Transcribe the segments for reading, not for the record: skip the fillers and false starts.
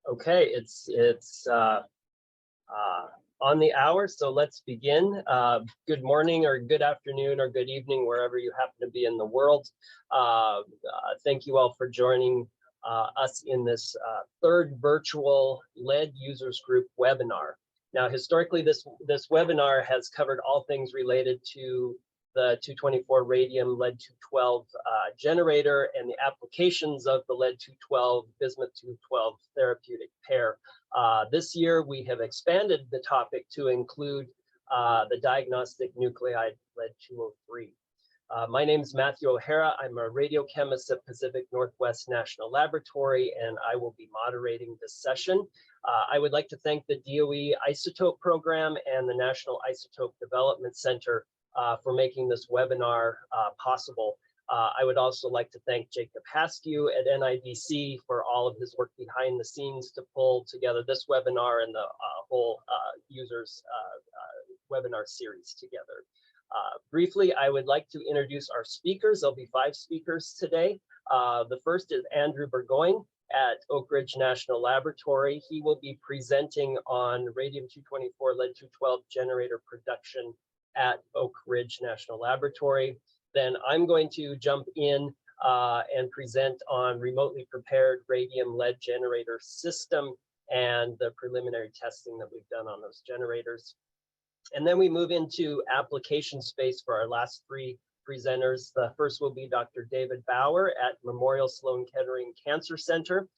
Okay, it's on the hour, so let's begin. Good morning or good afternoon or good evening, wherever you happen to be in the world. Thank you all for joining us in this third virtual Lead Users Group webinar. Now, historically, this webinar has covered all things related to the 224 radium lead-212 generator and the applications of the lead-212 bismuth-212 therapeutic pair. This year, we have expanded the topic to include the diagnostic nuclide lead-203. My name is Matthew O'Hara. I'm a radiochemist at Pacific Northwest National Laboratory, and I will be moderating this session. I would like to thank the DOE Isotope program and the National Isotope Development Center for making this webinar possible. I would also like to thank Jacob Haskew at NIDC for all of his work behind the scenes to pull together this webinar and the whole users webinar series together. Briefly, I would like to introduce our speakers. There'll be 5 speakers today. The first is Andrew Burgoyne at Oak Ridge National Laboratory. He will be presenting on radium-224 lead-212 generator production at Oak Ridge National Laboratory. Then I'm going to jump in and present on remotely prepared radium lead generator system and the preliminary testing that we've done on those generators. And then we move into application space for our last 3 presenters. The first will be Dr. David Bauer at Memorial Sloan Kettering Cancer Center.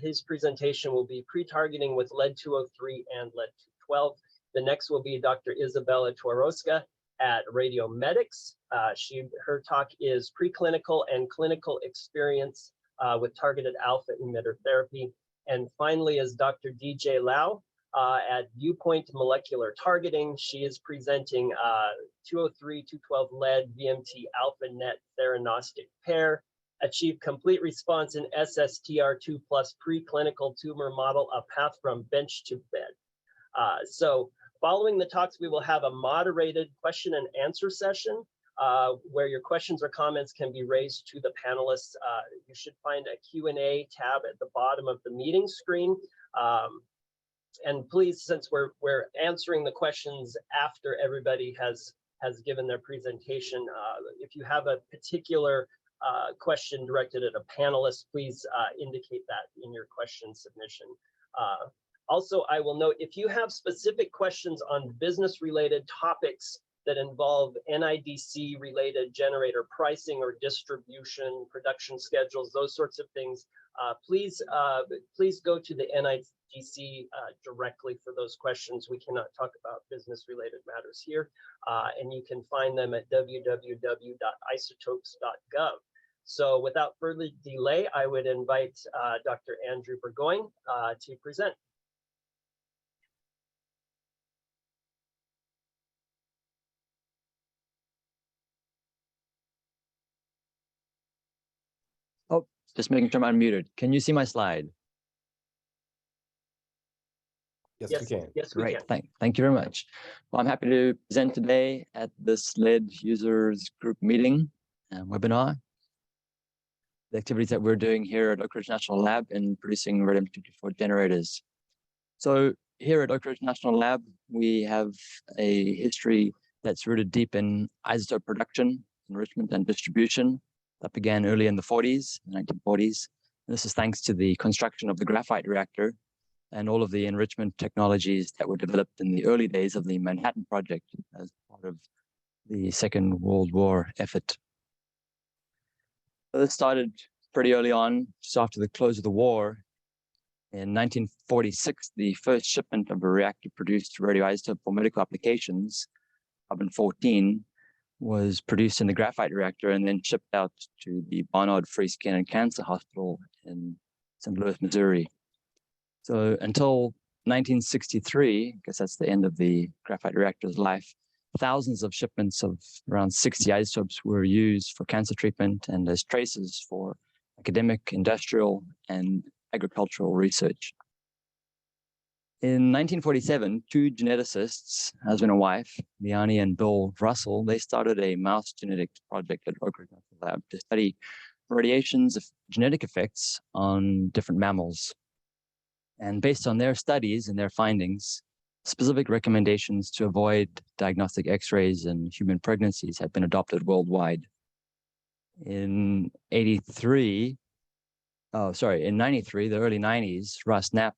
His presentation will be pre-targeting with lead-203 and lead-212. The next will be Dr. Isabella Twaroska at Radiomedics. Her talk is preclinical and clinical experience with targeted alpha emitter therapy. And finally is Dr. DJ Lau at Viewpoint Molecular Targeting. She is presenting 203-212 lead VMT alpha net theranostic pair, achieved complete response in SSTR2+ preclinical tumor model, a path from bench to bed. So following the talks, we will have a moderated question and answer session where your questions or comments can be raised to the panelists. You should find a Q&A tab at the bottom of the meeting screen. And please, since we're answering the questions after everybody has given their presentation, if you have a particular question directed at a panelist, please indicate that in your question submission. Also, I will note, if you have specific questions on business-related topics that involve NIDC-related generator pricing or distribution, production schedules, those sorts of things, please go to the NIDC directly for those questions. We cannot talk about business-related matters here, and you can find them at www.isotopes.gov. So without further delay, I would invite Dr. Andrew Burgoyne to present. Oh, just making sure I'm unmuted. Can you see my slide? Yes, we can. Yes, we Great. can. Thank you very much. Well, I'm happy to present today at this Lead Users Group meeting and webinar. The activities that we're doing here at Oak Ridge National Lab in producing radium-224 generators. So here at Oak Ridge National Lab, we have a history that's rooted deep in isotope production, enrichment, and distribution that began early in the 40s, the 1940s. And this is thanks to the construction of the graphite reactor and all of the enrichment technologies that were developed in the early days of the Manhattan Project as part of the Second World War effort. So this started pretty early on, just after the close of the war. In 1946, the first shipment of a reactor-produced radioisotope for medical applications, carbon-14, was produced in the graphite reactor and then shipped out to the Barnard Free Skin and Cancer Hospital in St. Louis, Missouri. So until 1963, I guess that's the end of the graphite reactor's life, thousands of shipments of around 60 isotopes were used for cancer treatment and as traces for academic, industrial, and agricultural research. In 1947, 2 geneticists, husband and wife, Liani and Bill Russell, they started a mouse genetics project at Oak Ridge National Lab to study radiation's genetic effects on different mammals. And based on their studies and their findings, specific recommendations to avoid diagnostic X-rays and human pregnancies have been adopted worldwide. In 93, in 93, the early 90s, Russ Knapp,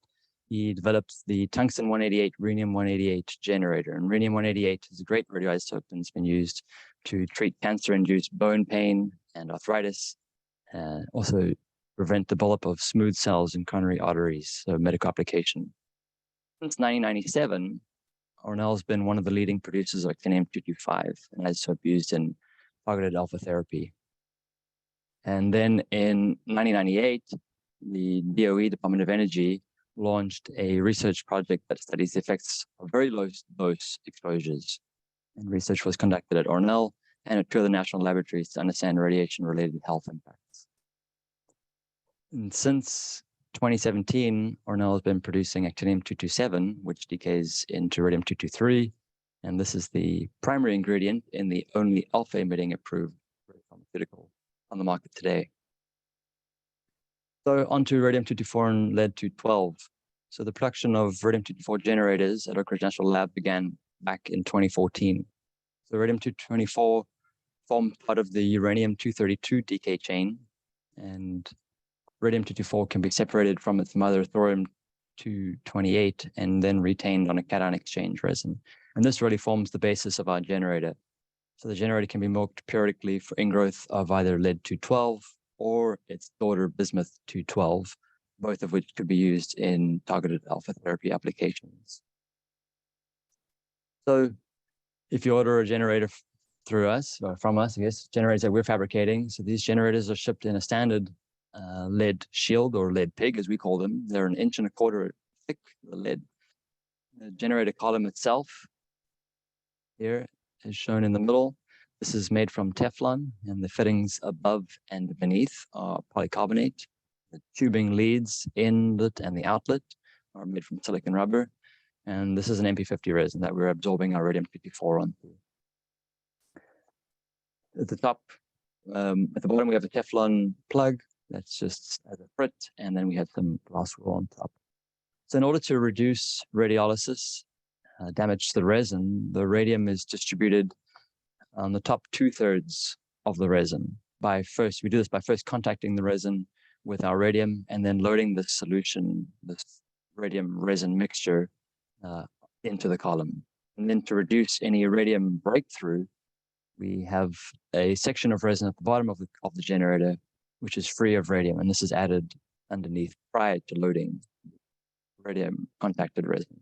he developed the tungsten 188 rhenium 188 generator. And rhenium 188 is a great radioisotope, and it's been used to treat cancer-induced bone pain and arthritis, also prevent the buildup of smooth cells in coronary arteries, so medical application. Since 1997, ORNL has been one of the leading producers of actinium-225, an isotope used in targeted alpha therapy. And then in 1998, the DOE, Department of Energy, launched a research project that studies the effects of very low dose exposures. And research was conducted at ORNL and at two other national laboratories to understand radiation-related health impacts. And since 2017, ORNL has been producing actinium-227, which decays into radium-223, and this is the primary ingredient in the only alpha-emitting approved pharmaceutical on the market today. So onto radium-224 and lead-212. So the production of radium-224 generators at Oak Ridge National Lab began back in 2014. So radium-224 formed part of the uranium-232 decay chain, and radium-224 can be separated from its mother thorium-228 and then retained on a cation exchange resin. And this really forms the basis of our generator. So the generator can be milked periodically for ingrowth of either lead-212 or its daughter bismuth-212, both of which could be used in targeted alpha therapy applications. So if you order a generator through us, or from us, I guess, generators that we're fabricating, so these generators are shipped in a standard lead shield or lead pig, as we call them. They're 1.25 inches thick, the lead. The generator column itself here is shown in the middle. This is made from Teflon, and the fittings above and beneath are polycarbonate. The tubing leads, inlet, and the outlet are made from silicon rubber. And this is an MP50 resin that we're absorbing our radium-224 onto. At the top, at the bottom, we have a Teflon plug that's just as a frit, and then we have some glass wool on top. So in order to reduce radiolysis damage to the resin, the radium is distributed on the top 2/3 of the resin. We do this by first contacting the resin with our radium and then loading the solution, this radium resin mixture, into the column. And then to reduce any radium breakthrough, we have a section of resin at the bottom of the generator, which is free of radium, and this is added underneath prior to loading radium contacted resin.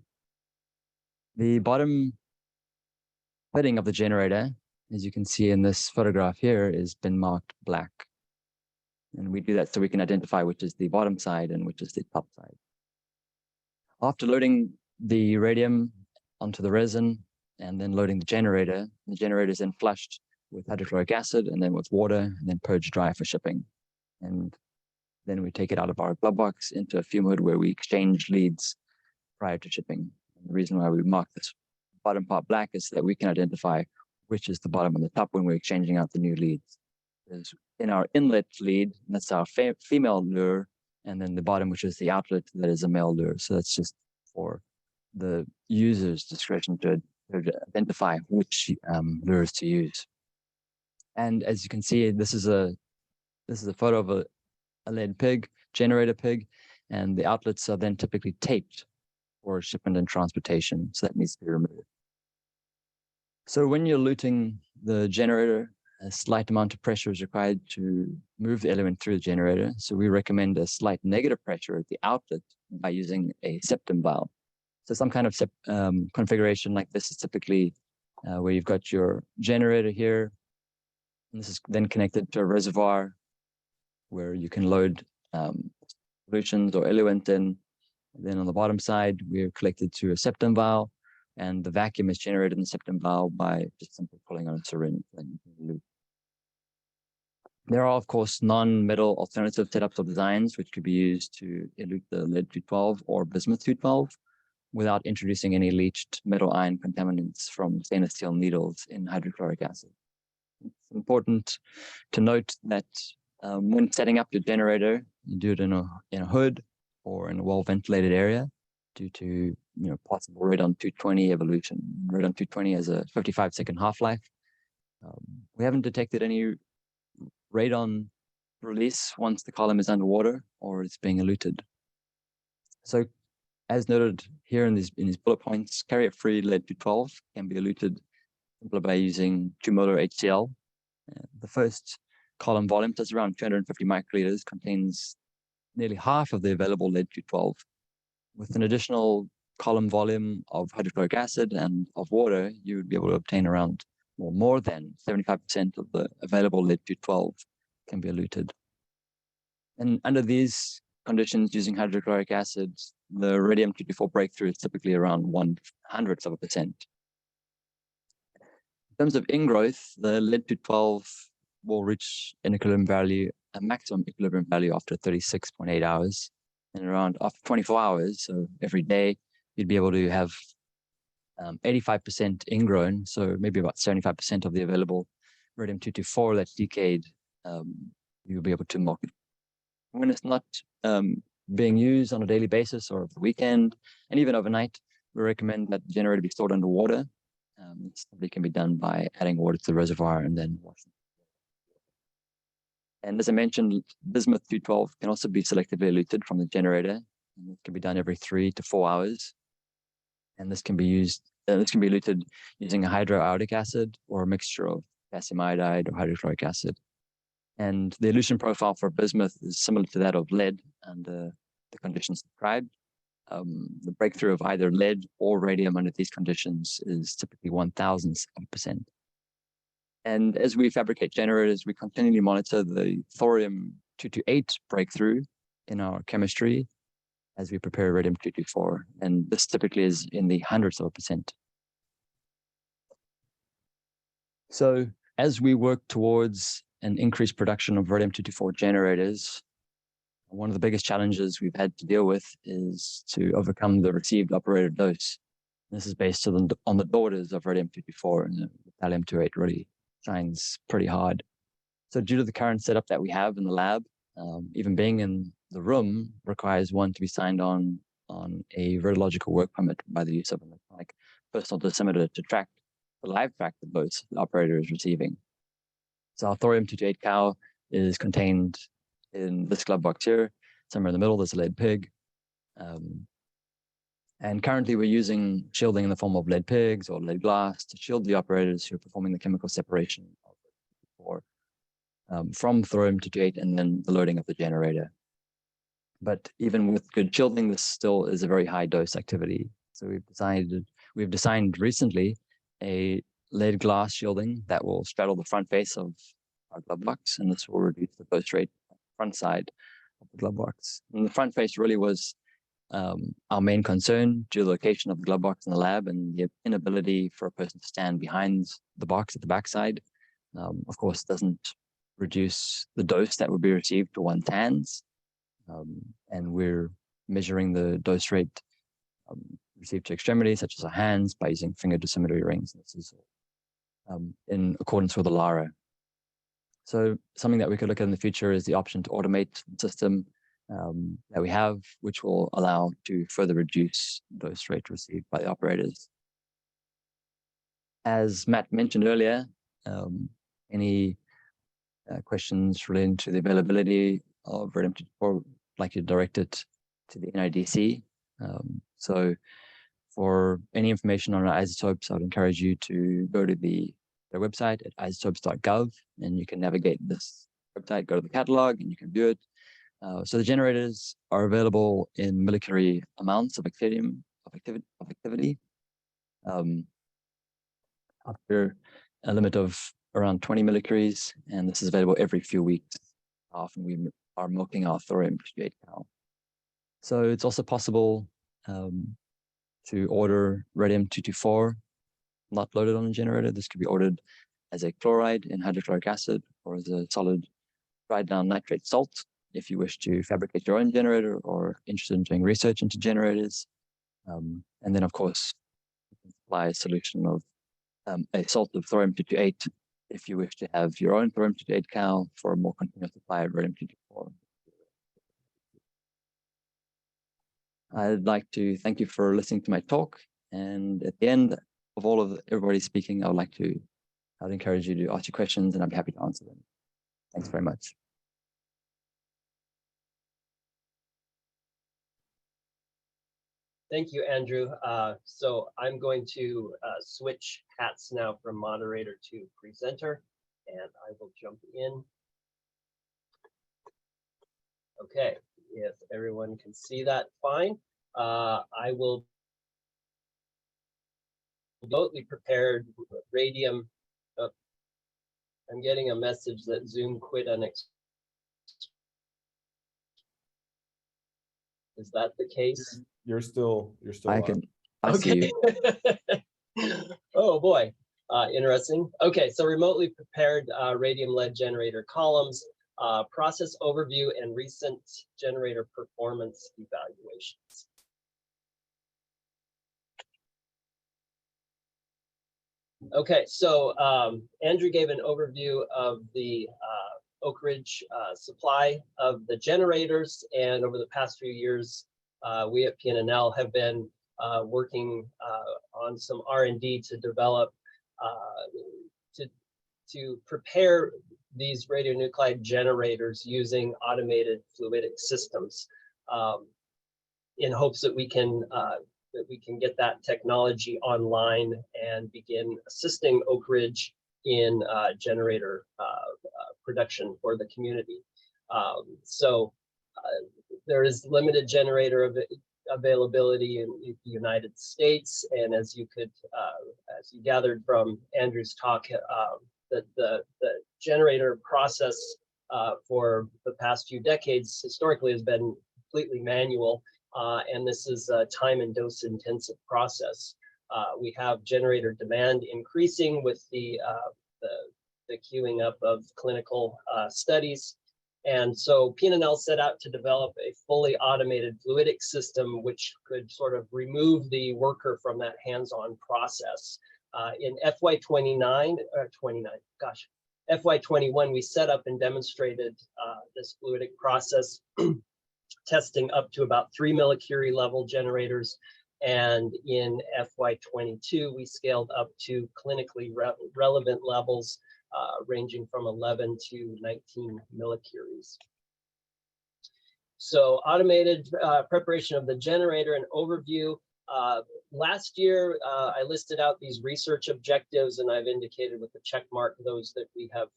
The bottom fitting of the generator, as you can see in this photograph here, has been marked black. And we do that so we can identify which is the bottom side and which is the top side. After loading the radium onto the resin and then loading the generator is then flushed with hydrochloric acid and then with water and then purged dry for shipping. And then we take it out of our glove box into a fume hood where we exchange leads prior to shipping. And the reason why we mark this bottom part black is that we can identify which is the bottom and the top when we're exchanging out the new leads. There's in our inlet lead, that's our female lure, and then the bottom, which is the outlet, that is a male lure. So that's just for the user's discretion to identify which lures to use. And as you can see, this is a photo of a lead pig, generator pig, and the outlets are then typically taped for shipment and transportation, so that needs to be removed. So when you're luting the generator, a slight amount of pressure is required to move the element through the generator. So we recommend a slight negative pressure at the outlet by using a septum valve. So some kind of configuration like this is typically where you've got your generator here, and this is then connected to a reservoir where you can load solutions or eluent in. And then on the bottom side, we're connected to a septum valve, and the vacuum is generated in the septum valve by just simply pulling on a syringe. There are, of course, non-metal alternative setups or designs which could be used to elute the lead-212 or bismuth-212 without introducing any leached metal ion contaminants from stainless steel needles in hydrochloric acid. It's important to note that when setting up your generator, you do it in a hood or in a well-ventilated area due to possible radon-220 evolution. Radon-220 has a 55-second half-life. We haven't detected any radon release once the column is underwater or it's being eluted. So, as noted here in these bullet points, carrier-free lead-212 can be eluted simply by using 2 molar HCl. The first column volume, that's around 250 microliters, contains nearly half of the available lead-212. With an additional column volume of hydrochloric acid and of water, you would be able to obtain around more than 75% of the available lead-212 can be eluted. And under these conditions, using hydrochloric acid, the radium-224 breakthrough is typically around 0.01%. In terms of ingrowth, the lead-212 will reach an equilibrium value, a maximum equilibrium value after 36.8 hours. And around after 24 hours, so every day, you'd be able to have 85% ingrown, so maybe about 75% of the available radium-224 that's decayed, you'll be able to milk it. When it's not being used on a daily basis or over the weekend, and even overnight, we recommend that the generator be stored underwater. It can be done by adding water to the reservoir and then washing. And as I mentioned, bismuth-212 can also be selectively eluted from the generator, and it can be done every 3 to 4 hours. And this can be used. This can be eluted using a hydroiodic acid or a mixture of potassium iodide or hydrochloric acid. And the elution profile for bismuth is similar to that of lead under the conditions described. The breakthrough of either lead or radium under these conditions is typically 1,000%. And as we fabricate generators, we continually monitor the thorium-228 breakthrough in our chemistry as we prepare radium-224. And this typically is in the hundreds of %. So as we work towards an increased production of radium-224 generators, one of the biggest challenges we've had to deal with is to overcome the received operator dose. This is based on the daughters of radium-224, and the thallium-208 really shines pretty hard. So due to the current setup that we have in the lab, even being in the room requires one to be signed on a radiological work permit by the use of an electronic personal dosimeter to track the live track the dose the operator is receiving. So our thorium-228 cow is contained in this glove box here. Somewhere in the middle, there's a lead pig. And currently we're using shielding in the form of lead pigs or lead glass to shield the operators who are performing the chemical separation from thorium-228 and then the loading of the generator. But even with good shielding, this still is a very high dose activity. So we've designed recently a lead glass shielding that will straddle the front face of our glove box, and this will reduce the dose rate on the front side of the glove box. And the front face really was our main concern due to the location of the glove box in the lab and the inability for a person to stand behind the box at the backside. Of course, doesn't reduce the dose that would be received to one's hands. And we're measuring the dose rate received to extremities, such as our hands, by using finger dosimetry rings. This is in accordance with the LARA. So something that we could look at in the future is the option to automate the system that we have, which will allow to further reduce dose rate received by the operators. As Matt mentioned earlier, any questions relating to the availability of radium-224, I'd like you to direct it to the NIDC. So for any information on our isotopes, I would encourage you to go to their website at isotopes.gov, and you can navigate this website, go to the catalog, and you can view it. So the generators are available in millicary amounts of activity, after a limit of around 20 millicuries, and this is available every few weeks. Often we are milking our thorium-228 cow. So it's also possible to order radium-224 not loaded on a generator. This could be ordered as a chloride in hydrochloric acid or as a solid dried down nitrate salt if you wish to fabricate your own generator or interested in doing research into generators. And then, of course, you can supply a solution of a salt of thorium-228 if you wish to have your own thorium-228 cow for a more continuous supply of radium-224. I'd like to thank you for listening to my talk. And at the end of all of everybody speaking, I'd encourage you to ask your questions and I'd be happy to answer them. Thanks very much. Thank you, Andrew. So I'm going to switch hats now from moderator to presenter, and I will jump in. Okay, if everyone can see that, fine. I will remotely prepared radium. I'm getting a message that Zoom quit unexpectedly. Is that the case? You're still I see you. Oh boy, interesting. Okay, so remotely prepared radium lead generator columns, process overview, and recent generator performance evaluations. Okay, so Andrew gave an overview of the Oak Ridge supply of the generators, and over the past few years, we at PNNL have been working on some R&D to develop, to prepare these radionuclide generators using automated fluidic systems, in hopes that we can get that technology online and begin assisting Oak Ridge in generator production for the community. There is limited generator availability in the United States, and as you gathered from Andrew's talk, the generator process for the past few decades historically has been completely manual, and this is a time and dose intensive process. We have generator demand increasing with the queuing up of clinical studies. And so PNNL set out to develop a fully automated fluidic system, which could sort of remove the worker from that hands-on process. In FY21, we set up and demonstrated this fluidic process, testing up to about 3 millicurie level generators. And in FY22, we scaled up to clinically relevant levels, ranging from 11 to 19 millicuries. So automated preparation of the generator and overview. Last year, I listed out these research objectives, and I've indicated with the check mark those that we have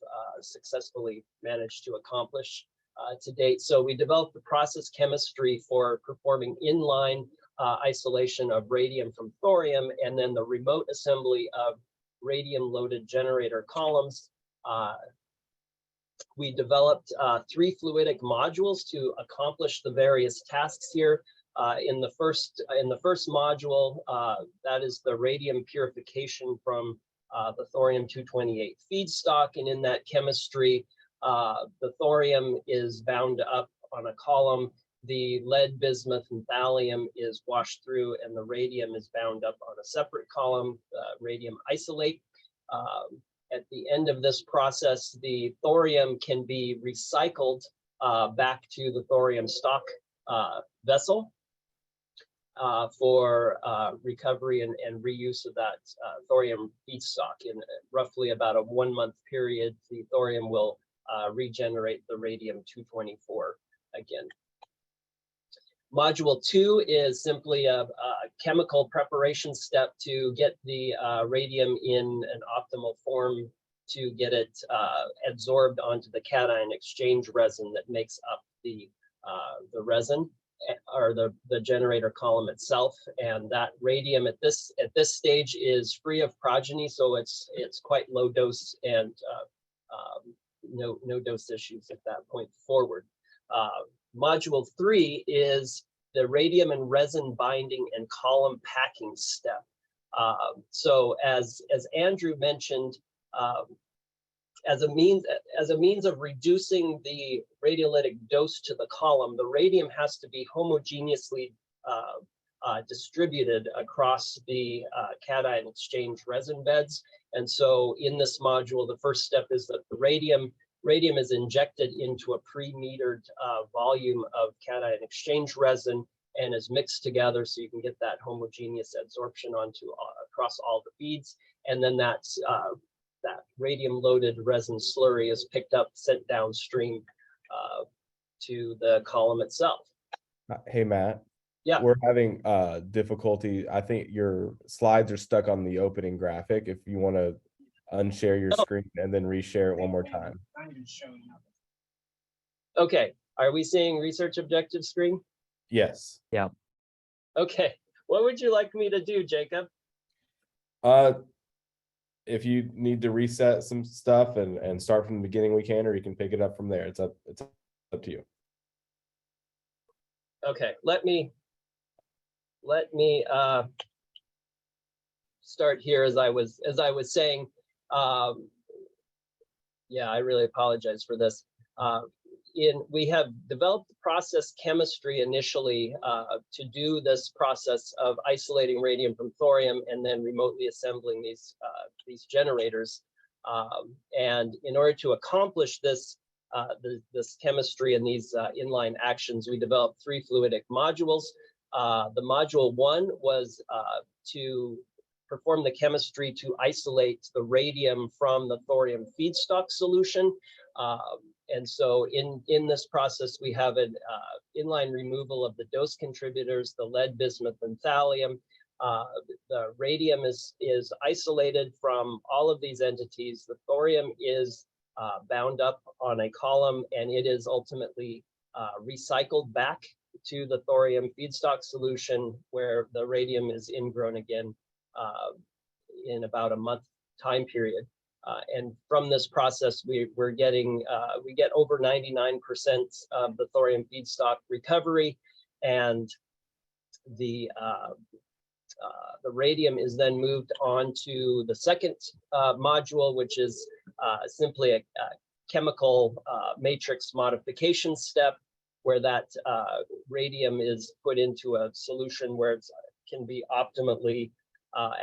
successfully managed to accomplish to date. So we developed the process chemistry for performing inline isolation of radium from thorium, and then the remote assembly of radium-loaded generator columns. We developed 3 fluidic modules to accomplish the various tasks here. In the first module, that is the radium purification from the thorium-228 feedstock, and in that chemistry, the thorium is bound up on a column. The lead, bismuth, and thallium is washed through, and the radium is bound up on a separate column, radium isolate. At the end of this process, the thorium can be recycled back to the thorium stock vessel for recovery and reuse of that thorium feedstock. In roughly about a 1-month period, the thorium will regenerate the radium-224 again. Module 2 is simply a chemical preparation step to get the radium in an optimal form to get it absorbed onto the cation exchange resin that makes up the resin, or the generator column itself. And that radium at this stage is free of progeny, so it's quite low dose, and no dose issues at that point forward. Module 3 is the radium and resin binding and column packing step. So as Andrew mentioned, as a means of reducing the radiolytic dose to the column, the radium has to be homogeneously distributed across the cation exchange resin beds. And so in this module, the first step is that the radium is injected into a pre-metered volume of cation exchange resin, and is mixed together so you can get that homogeneous adsorption onto across all the feeds. And then that radium-loaded resin slurry is picked up, sent downstream to the column itself. Hey, Matt. Yeah. We're having difficulty. I think your slides are stuck on the opening graphic. If you want to unshare your screen and then reshare it one more time. Okay. Are we seeing research objective screen? Yes. Yeah. Okay. What would you like me to do, Jacob? If you need to reset some stuff and start from the beginning, we can, or you can pick it up from there. It's up to you. Okay, let me start here as I was saying. Yeah, I really apologize for this. We have developed process chemistry initially to do this process of isolating radium from thorium and then remotely assembling these generators. And in order to accomplish this, this chemistry and these inline actions, we developed 3 fluidic modules. The module 1 was to perform the chemistry to isolate the radium from the thorium feedstock solution. And so in this process, we have an inline removal of the dose contributors, the lead, bismuth, and thallium. The radium is isolated from all of these entities. The thorium is bound up on a column, and it is ultimately recycled back to the thorium feedstock solution, where the radium is ingrown again in about a month time period. And from this process, we get over 99% of the thorium feedstock recovery, and the radium is then moved on to the second module, which is simply a chemical matrix modification step, where that radium is put into a solution where it can be optimally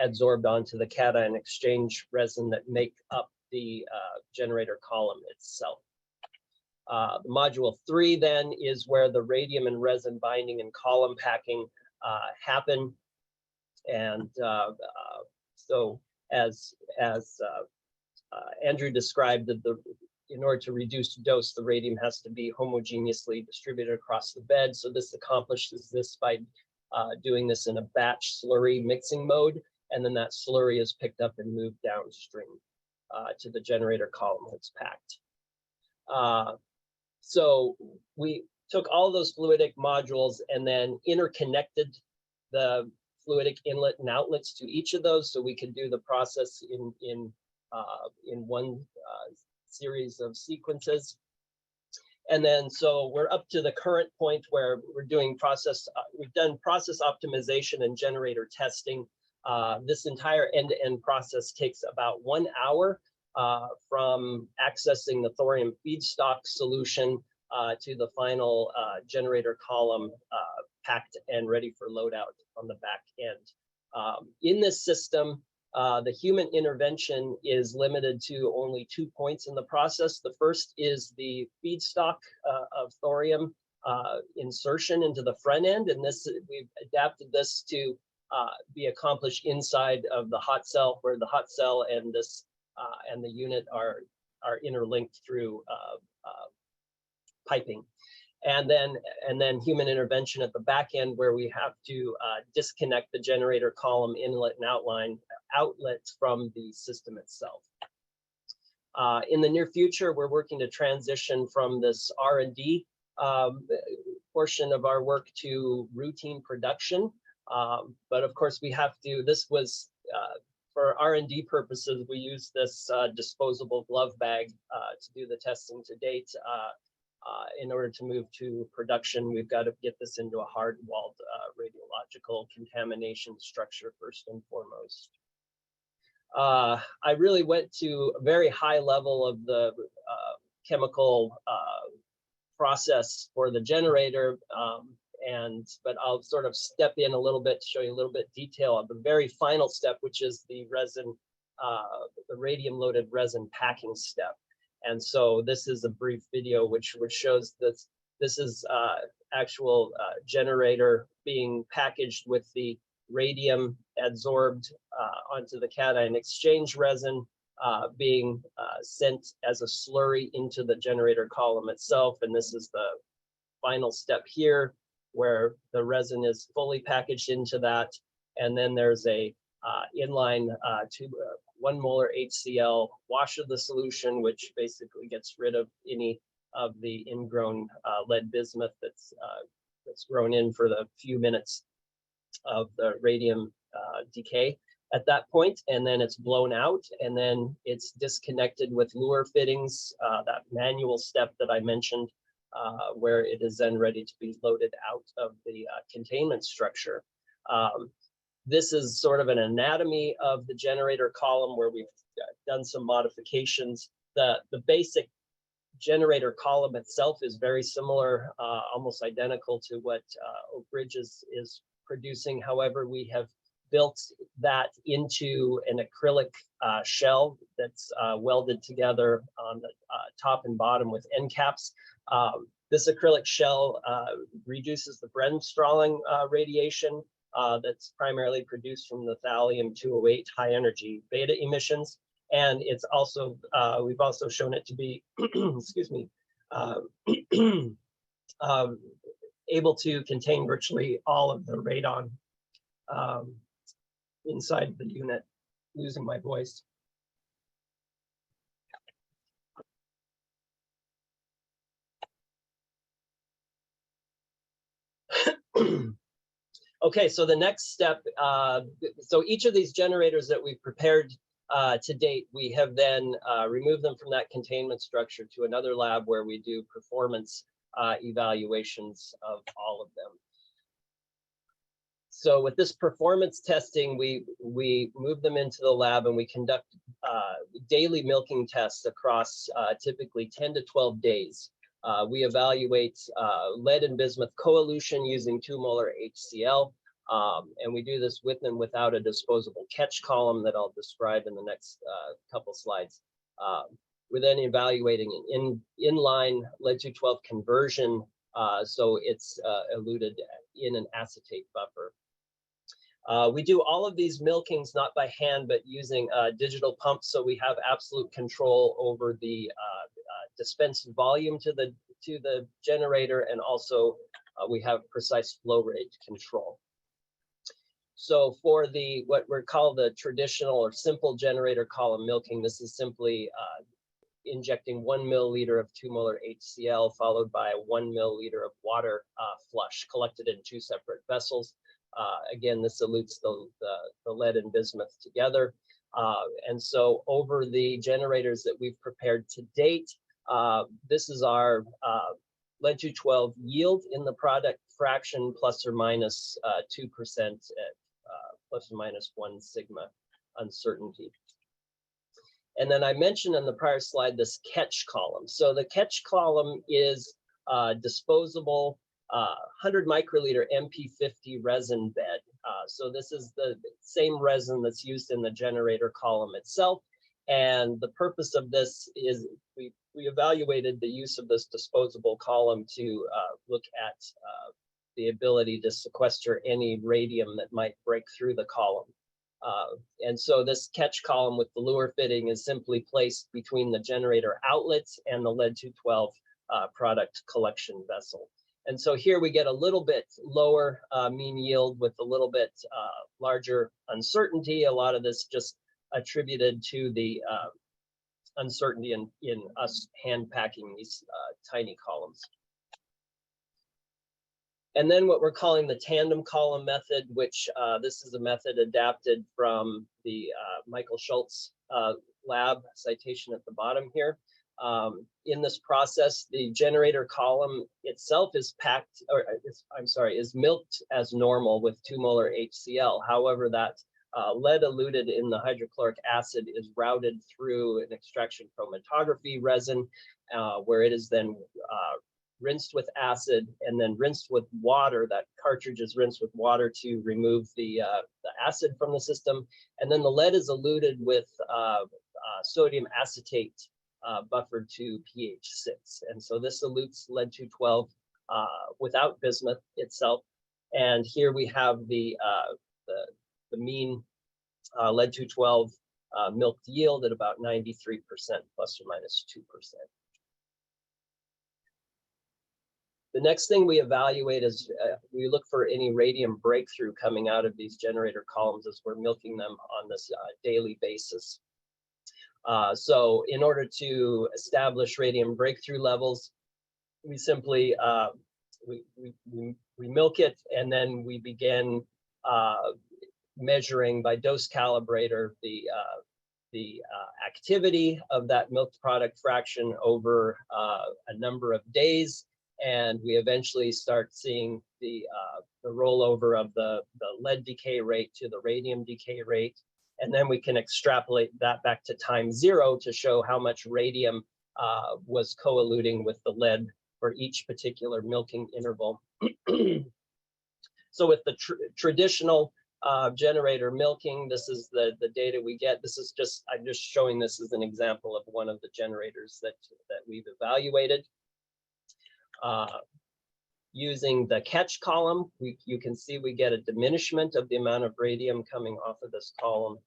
adsorbed onto the cation exchange resin that make up the generator column itself. Module 3 then is where the radium and resin binding and column packing happen. And so as Andrew described, in order to reduce dose, the radium has to be homogeneously distributed across the bed. So this accomplishes this by doing this in a batch slurry mixing mode, and then that slurry is picked up and moved downstream to the generator column that's packed. So we took all those fluidic modules and then interconnected the fluidic inlet and outlets to each of those, so we could do the process in one series of sequences. And then so we're up to the current point where we're doing we've done process optimization and generator testing. This entire end-to-end process takes about 1 hour from accessing the thorium feedstock solution to the final generator column packed and ready for loadout on the back end. In this system, the human intervention is limited to only 2 points in the process. The first is the feedstock of thorium insertion into the front end, and we've adapted this to be accomplished inside of the hot cell, where the hot cell and the unit are interlinked through piping. And then human intervention at the back end, where we have to disconnect the generator column inlet and outlets from the system itself. In the near future, we're working to transition from this R&D portion of our work to routine production. But of course, we have to, this was, for R&D purposes, we use this disposable glove bag to do the testing to date. In order to move to production, we've got to get this into a hard-walled radiological contamination structure first and foremost. I really went to a very high level of the chemical process for the generator, but I'll sort of step in a little bit to show you a little bit detail of the very final step, which is the resin, the radium-loaded resin packing step. And so this is a brief video which shows that this is actual generator being packaged with the radium adsorbed onto the cation exchange resin being sent as a slurry into the generator column itself. And this is the final step here, where the resin is fully packaged into that. And then there's a inline 1 molar HCl wash of the solution, which basically gets rid of any of the ingrown lead bismuth that's grown in for the few minutes of the radium decay at that point. And then it's blown out, and then it's disconnected with lure fittings, that manual step that I mentioned, where it is then ready to be loaded out of the containment structure. This is sort of an anatomy of the generator column where we've done some modifications. The basic generator column itself is very similar, almost identical to what Oak Ridge is producing. However, we have built that into an acrylic shell that's welded together on the top and bottom with end caps. This acrylic shell reduces the Bremsstrahlung radiation that's primarily produced from the thallium-208 high energy beta emissions. And it's also, we've also shown it to be, excuse me, able to contain virtually all of the radon inside the unit. Losing my voice. Okay, so the next step, so each of these generators that we've prepared to date, we have then removed them from that containment structure to another lab where we do performance evaluations of all of them. So with this performance testing, we move them into the lab and we conduct daily milking tests across typically 10 to 12 days. We evaluate lead and bismuth coelution using 2 molar HCl, and we do this with and without a disposable catch column that I'll describe in the next couple slides. We're then evaluating an inline lead-212 conversion, so it's eluted in an acetate buffer. We do all of these milkings not by hand, but using digital pumps, so we have absolute control over the dispensed volume to the generator, and also we have precise flow rate control. So for the what we're called the traditional or simple generator column milking, this is simply injecting 1 milliliter of 2 molar HCl followed by 1 milliliter of water flush collected in 2 separate vessels. Again, this elutes the lead and bismuth together. And so over the generators that we've prepared to date, this is our lead-212 yield in the product fraction plus or minus 2% at plus or minus 1 sigma uncertainty. And then I mentioned in the prior slide this catch column. So the catch column is disposable 100 microliter MP50 resin bed. So this is the same resin that's used in the generator column itself. And the purpose of this is we evaluated the use of this disposable column to look at the ability to sequester any radium that might break through the column. And so this catch column with the lure fitting is simply placed between the generator outlets and the lead-212 product collection vessel. And so here we get a little bit lower mean yield with a little bit larger uncertainty. A lot of this just attributed to the uncertainty in us hand packing these tiny columns. And then what we're calling the tandem column method, which this is a method adapted from the Michael Schultz lab, citation at the bottom here. In this process, the generator column itself is packed, or is milked as normal with 2 molar HCl. However, that lead eluted in the hydrochloric acid is routed through an extraction chromatography resin, where it is then rinsed with acid and then rinsed with water. That cartridge is rinsed with water to remove the acid from the system. And then the lead is eluted with sodium acetate buffered to pH 6. And so this elutes lead-212 without bismuth itself. And here we have the mean lead-212 milked yield at about 93% plus or minus 2%. The next thing we evaluate is we look for any radium breakthrough coming out of these generator columns as we're milking them on this daily basis. So in order to establish radium breakthrough levels, we simply we milk it, and then we begin measuring by dose calibrator the activity of that milk product fraction over a number of days. And we eventually start seeing the rollover of the lead decay rate to the radium decay rate. And then we can extrapolate that back to time 0 to show how much radium was co-eluting with the lead for each particular milking interval. So with the traditional generator milking, this is the data we get. This is just, I'm just showing this as an example of one of the generators that we've evaluated. Using the catch column, you can see we get a diminishment of the amount of radium coming off of this column.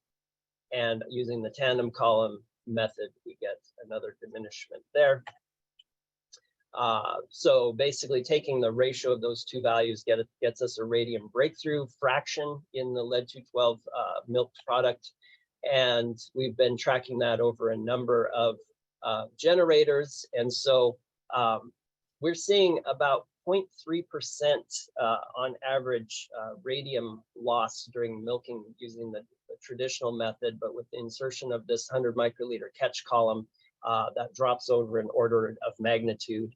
And using the tandem column method, we get another diminishment there. So basically taking the ratio of those two values gets us a radium breakthrough fraction in the lead-212 milked product. And we've been tracking that over a number of generators. And so we're seeing about 0.3% on average radium loss during milking using the traditional method, but with the insertion of this 100 microliter catch column, that drops over an order of magnitude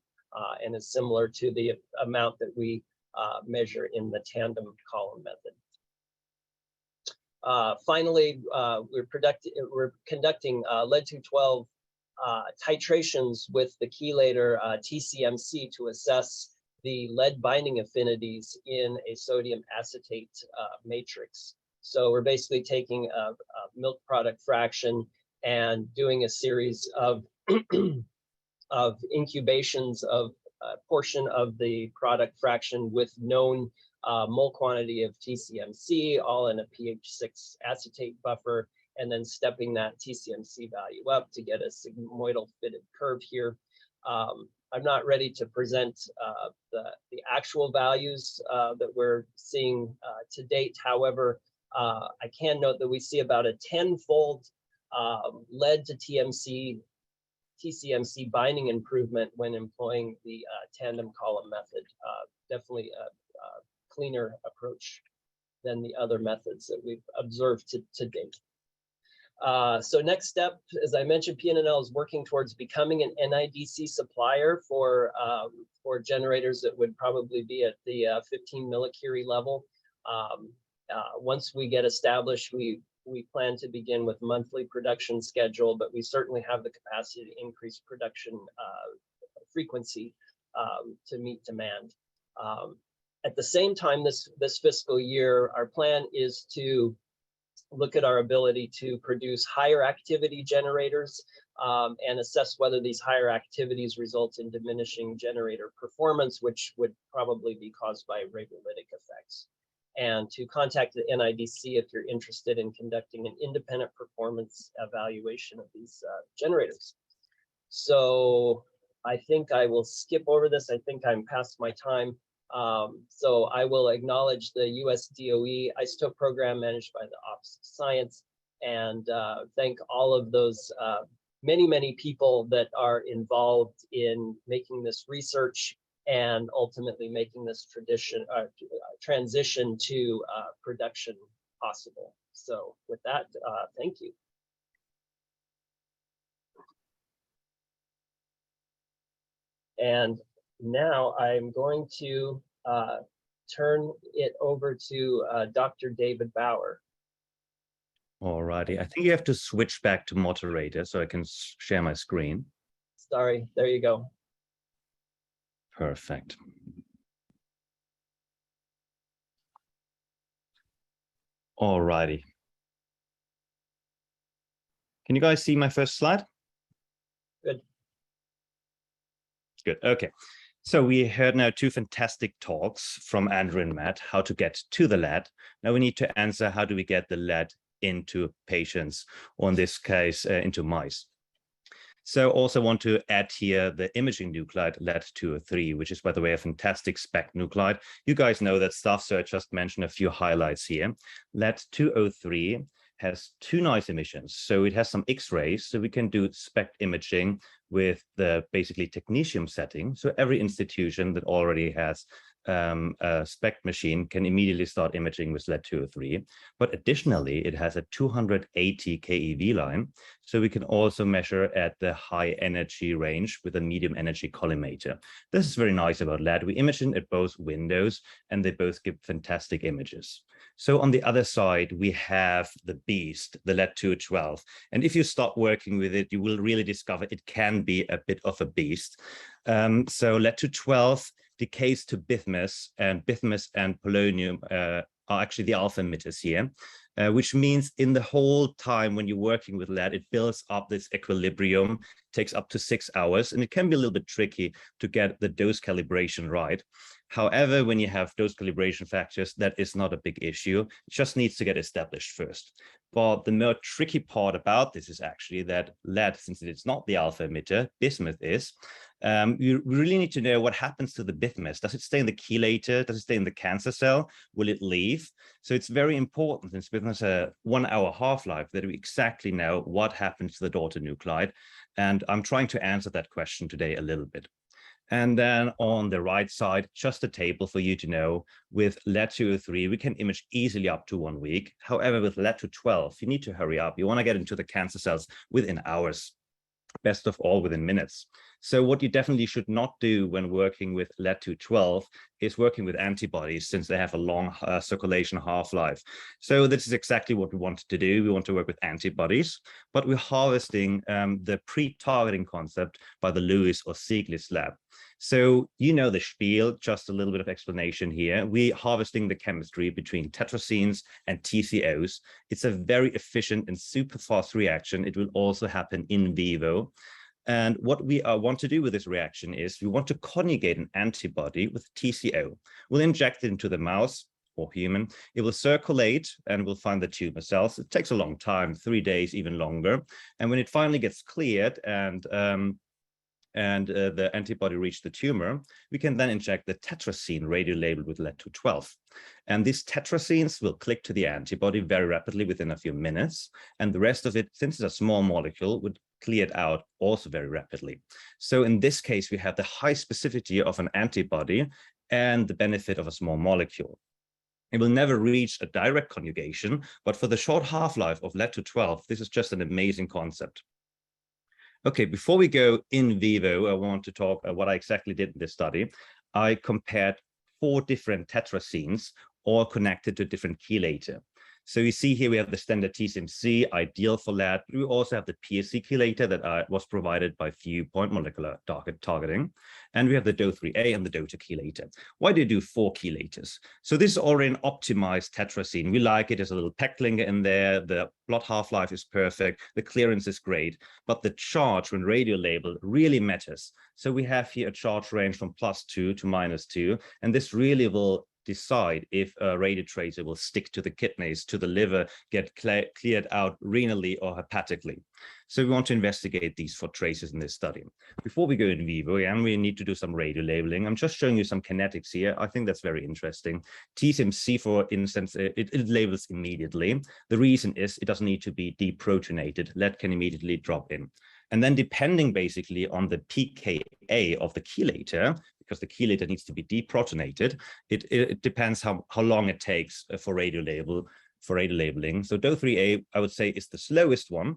and is similar to the amount that we measure in the tandem column method. Finally, we're conducting lead-212 titrations with the chelator TCMC to assess the lead binding affinities in a sodium acetate matrix. So we're basically taking a milk product fraction and doing a series of of incubations of a portion of the product fraction with known mole quantity of TCMC, all in a pH 6 acetate buffer, and then stepping that TCMC value up to get a sigmoidal fitted curve here. I'm not ready to present the actual values that we're seeing to date. However, I can note that we see about a 10-fold lead to TCMC binding improvement when employing the tandem column method. Definitely a cleaner approach than the other methods that we've observed to date. So next step, as I mentioned, PNNL is working towards becoming an NIDC supplier for generators that would probably be at the 15 millicurie level. Once we get established, we plan to begin with monthly production schedule, but we certainly have the capacity to increase production frequency to meet demand. At the same time, this fiscal year, our plan is to look at our ability to produce higher activity generators and assess whether these higher activities result in diminishing generator performance, which would probably be caused by radiolytic effects. And to contact the NIDC if you're interested in conducting an independent performance evaluation of these generators. So I think I will skip over this. I think I'm past my time. So I will acknowledge the US DOE Isotope program managed by the Office of Science, and thank all of those many people that are involved in making this research and ultimately making this transition to production possible. So with that, thank you. And now I'm going to turn it over to Dr. David Bauer. All righty. I think you have to switch back to moderator so I can share my screen. Sorry, there you go. Perfect. All righty. Can you guys see my first slide? Good. Good. Okay. So we heard now two fantastic talks from Andrew and Matt, how to get to the lead. Now we need to answer, how do we get the lead into patients, or in this case, into mice. So also want to add here the imaging nuclide Lead-203, which is, by the way, a fantastic SPECT nuclide. You guys know that stuff, so I just mentioned a few highlights here. Lead-203 has two nice emissions. So it has some X-rays, so we can do SPECT imaging with the basically technetium setting. So every institution that already has a SPECT machine can immediately start imaging with Lead-203. But additionally, it has a 280 keV line. So we can also measure at the high energy range with a medium energy collimator. This is very nice about lead. We image it at both windows, and they both give fantastic images. So on the other side, we have the beast, the Lead-212. And if you start working with it, you will really discover it can be a bit of a beast. So Lead-212 decays to bismuth and polonium are actually the alpha emitters here, which means in the whole time when you're working with lead, it builds up this equilibrium, takes up to 6 hours, and it can be a little bit tricky to get the dose calibration right. However, when you have dose calibration factors, that is not a big issue. It just needs to get established first. But the more tricky part about this is actually that lead, since it's not the alpha emitter, bismuth is, you really need to know what happens to the bismuth. Does it stay in the chelator? Does it stay in the cancer cell? Will it leave? So it's very important, since bismuth has a 1 hour half-life, that we exactly know what happens to the daughter nuclide. And I'm trying to answer that question today a little bit. And then on the right side, just a table for you to know, with Lead-203, we can image easily up to 1 week. However, with Lead-212, you need to hurry up. You want to get into the cancer cells within hours, best of all within minutes. So what you definitely should not do when working with Lead-212 is working with antibodies, since they have a long circulation half-life. So this is exactly what we want to do. We want to work with antibodies, but we're harvesting the pre-targeting concept by the Lewis or Sieglitz lab. So you know the spiel, just a little bit of explanation here. We're harvesting the chemistry between tetracenes and TCOs. It's a very efficient and super fast reaction. It will also happen in vivo. And what we want to do with this reaction is we want to conjugate an antibody with TCO. We'll inject it into the mouse or human. It will circulate and we'll find the tumor cells. It takes a long time, 3 days, even longer. And when it finally gets cleared and the antibody reached the tumor, we can then inject the tetracene radio-labeled with Lead-212. And these tetracenes will click to the antibody very rapidly within a few minutes. And the rest of it, since it's a small molecule, would clear it out also very rapidly. So in this case, we have the high specificity of an antibody and the benefit of a small molecule. It will never reach a direct conjugation, but for the short half-life of Lead-212, this is just an amazing concept. Okay, before we go in vivo, I want to talk what I exactly did in this study. I compared 4 different tetracenes, all connected to different chelator. So you see here we have the standard TSMC, ideal for lead. We also have the PSC chelator that was provided by Viewpoint molecular targeting. And we have the DOE3A and the DOTA chelator. Why do you do 4 chelators? So this is already an optimized tetracene. We like it. There's a little PEC linker in there. The blood half-life is perfect. The clearance is great. But the charge when radio labeled really matters. So we have here a charge range from +2 to -2. And this really will decide if a radio tracer will stick to the kidneys, to the liver, get cleared out renally or hepatically. So we want to investigate these 4 traces in this study. Before we go in vivo, and we need to do some radio labeling. I'm just showing you some kinetics here. I think that's very interesting. TSMC, for instance, it labels immediately. The reason is it doesn't need to be deprotonated. Lead can immediately drop in. And then depending basically on the pKa of the chelator, because the chelator needs to be deprotonated, it depends how long it takes for radio labeling. So DOE3A, I would say, is the slowest one.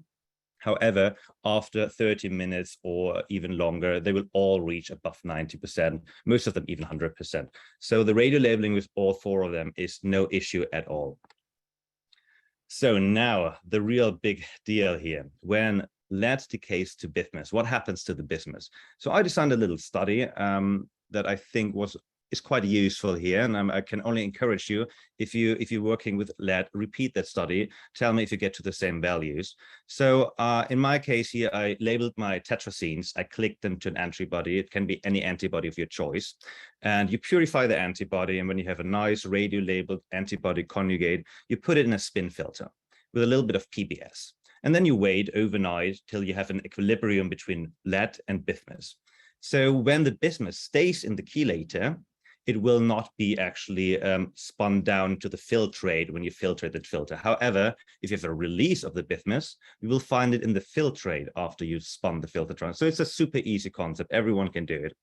However, after 30 minutes or even longer, they will all reach above 90%, most of them even 100%. So the radio labeling with all 4 of them is no issue at all. So now the real big deal here. When lead decays to bismuth, what happens to the bismuth? So I designed a little study that I think was is quite useful here, and I can only encourage you, if you're working with lead, repeat that study. Tell me if you get to the same values. So in my case here, I labeled my tetracenes. I clicked them to an antibody. It can be any antibody of your choice, and you purify the antibody. And when you have a nice radio-labeled antibody conjugate, you put it in a spin filter with a little bit of PBS, and then you wait overnight till you have an equilibrium between lead and bismuth. So when the bismuth stays in the chelator, it will not be actually spun down to the filtrate when you filtrate that filter. However, if you have a release of the bismuth, you will find it in the filtrate after you've spun the filter. So it's a super easy concept. Everyone can do it.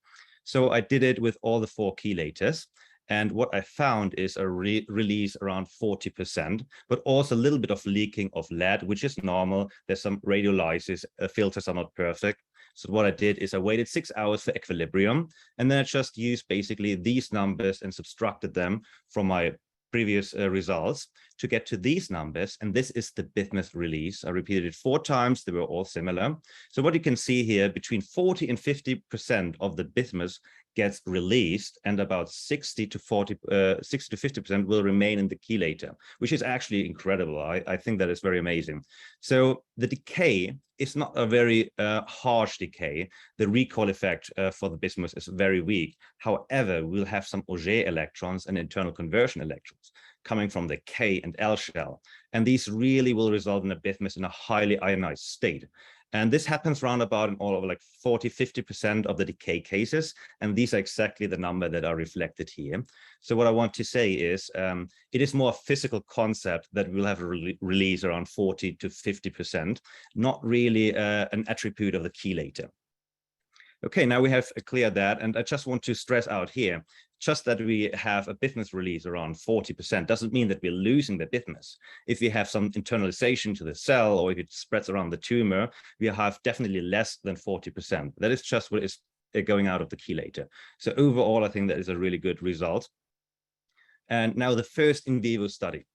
So I did it with all the 4 chelators. And what I found is a release around 40%, but also a little bit of leaking of lead, which is normal. There's some radiolysis, filters are not perfect. So what I did is I waited 6 hours for equilibrium, and then I just used basically these numbers and subtracted them from my previous results to get to these numbers. And this is the bismuth release. I repeated it 4 times. They were all similar. So what you can see here, between 40 and 50% of the bismuth gets released, and about 60 to 50% will remain in the chelator, which is actually incredible. I think that is very amazing. So the decay is not a very harsh decay. The recoil effect for the bismuth is very weak. However, we'll have some Auger electrons and internal conversion electrons coming from the K and L shell. And these really will result in a bismuth in a highly ionized state. And this happens round about in all of like 40, 50% of the decay cases. And these are exactly the number that are reflected here. So what I want to say is it is more a physical concept that we'll have a release around 40 to 50%, not really an attribute of the chelator. Okay, now we have cleared that. And I just want to stress out here, just that we have a bismuth release around 40% doesn't mean that we're losing the bismuth. If we have some internalization to the cell, or if it spreads around the tumor, we have definitely less than 40%. That is just what is going out of the chelator. So overall, I think that is a really good result. And now the first in vivo study.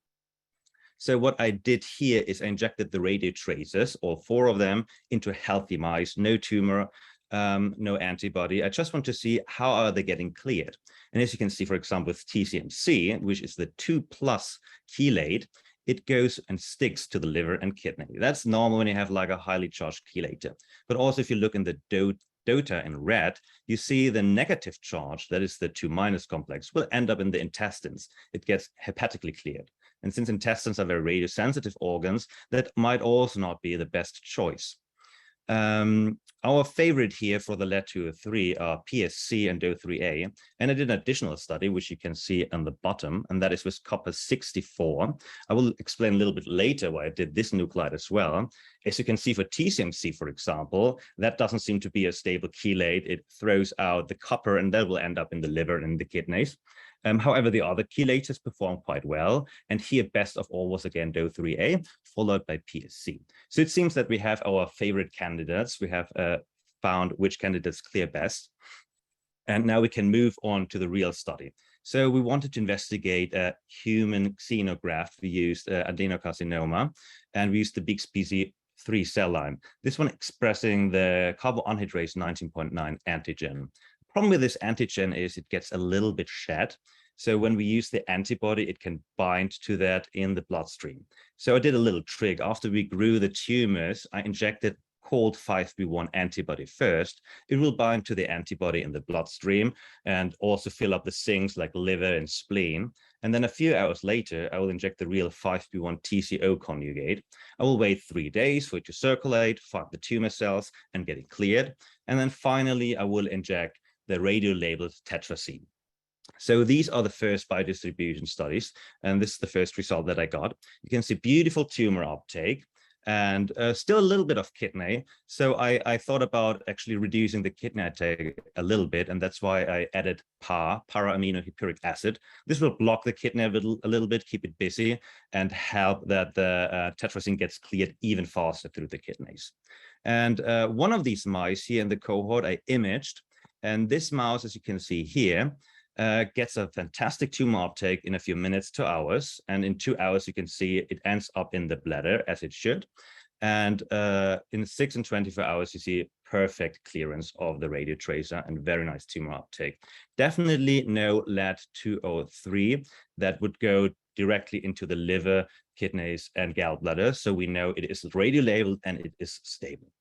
So what I did here is I injected the radio tracers, all 4 of them, into healthy mice, no tumor, no antibody. I just want to see how are they getting cleared. And as you can see, for example, with TCMC, which is the 2+ chelate, it goes and sticks to the liver and kidney. That's normal when you have like a highly charged chelator. But also if you look in the DOTA in red, you see the negative charge, that is the 2- complex, will end up in the intestines. It gets hepatically cleared. And since intestines are very radiosensitive organs, that might also not be the best choice. Our favorite here for the Lead-203 are PSC and DO3A, and I did an additional study, which you can see on the bottom, and that is with copper-64. I will explain a little bit later why I did this nuclide as well. As you can see for TCMC, for example, that doesn't seem to be a stable chelate. It throws out the copper, and that will end up in the liver and the kidneys. However, the other chelators perform quite well. And here, best of all was again DO3A, followed by PSC. So it seems that we have our favorite candidates. We have found which candidates clear best. And now we can move on to the real study. So we wanted to investigate a human xenograft. We used adenocarcinoma, and we used the BXPC3 cell line. This one expressing the carboanhydrase 19.9 antigen. Problem with this antigen is it gets a little bit shed. So when we use the antibody, it can bind to that in the bloodstream. So I did a little trick. After we grew the tumors, I injected cold 5B1 antibody first. It will bind to the antibody in the bloodstream and also fill up the sinks like liver and spleen. And then a few hours later, I will inject the real 5B1 TCO conjugate. I will wait 3 days for it to circulate, find the tumor cells, and get it cleared. And then finally, I will inject the radio-labeled tetracene. So these are the first biodistribution studies, and this is the first result that I got. You can see beautiful tumor uptake and still a little bit of kidney. So I thought about actually reducing the kidney uptake a little bit, and that's why I added para-aminohippuric acid. This will block the kidney a little bit, keep it busy, and help that the tetracene gets cleared even faster through the kidneys. And one of these mice here in the cohort I imaged, and this mouse, as you can see here, gets a fantastic tumor uptake in a few minutes to hours. And in 2 hours, you can see it ends up in the bladder as it should. And in 6 and 24 hours, you see perfect clearance of the radio tracer and very nice tumor uptake. Definitely no Lead-203 that would go directly into the liver, kidneys, and gallbladder. So we know it is radio labeled and it is stable.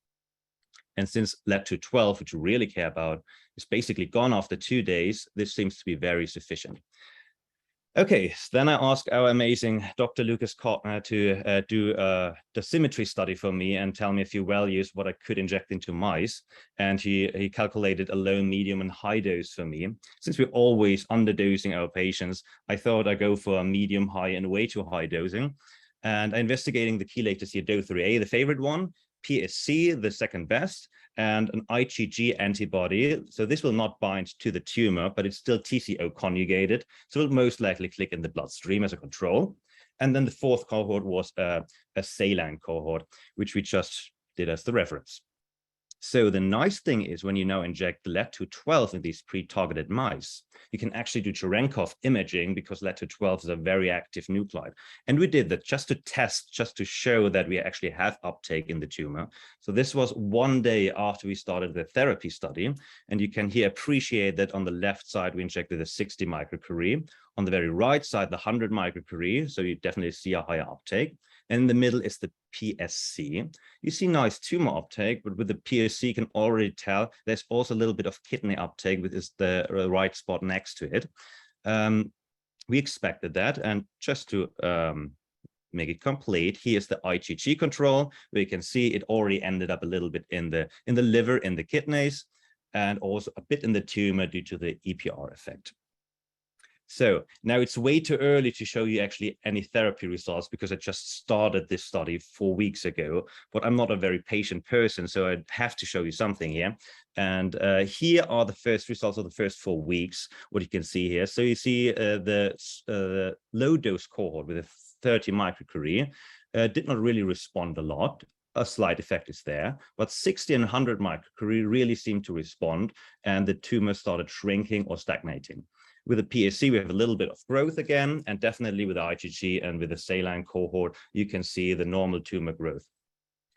And since Lead-212, which we really care about, is basically gone after 2 days, this seems to be very sufficient. Okay, so then I asked our amazing Dr. Lucas Kortner to do a dosimetry study for me and tell me a few values what I could inject into mice. And he calculated a low, medium, and high dose for me. Since we're always underdosing our patients, I thought I'd go for a medium, high, and way too high dosing. And investigating the chelators here, DOE3A, the favorite one, PSC, the second best, and an IgG antibody. So this will not bind to the tumor, but it's still TCO conjugated. So it'll most likely click in the bloodstream as a control. And then the fourth cohort was a saline cohort, which we just did as the reference. So the nice thing is when you now inject Lead-212 in these pre-targeted mice, you can actually do Cherenkov imaging because Lead-212 is a very active nuclide. And we did that just to test, just to show that we actually have uptake in the tumor. So this was 1 day after we started the therapy study. And you can here appreciate that on the left side, we injected a 60 microcurie. On the very right side, the 100 microcurie. So you definitely see a higher uptake. And in the middle is the PSC. You see nice tumor uptake, but with the PSC, you can already tell there's also a little bit of kidney uptake, which is the right spot next to it. We expected that. And just to make it complete, here's the IgG control, where you can see it already ended up a little bit in the liver, in the kidneys, and also a bit in the tumor due to the EPR effect. So now it's way too early to show you actually any therapy results because I just started this study 4 weeks ago, but I'm not a very patient person, so I have to show you something here. And here are the first results of the first 4 weeks, what you can see here. So you see the low dose cohort with a 30 microcurie did not really respond a lot. A slight effect is there, but 60 and 100 microcurie really seemed to respond, and the tumor started shrinking or stagnating. With the PSC, we have a little bit of growth again, and definitely with the IgG and with the saline cohort, you can see the normal tumor growth.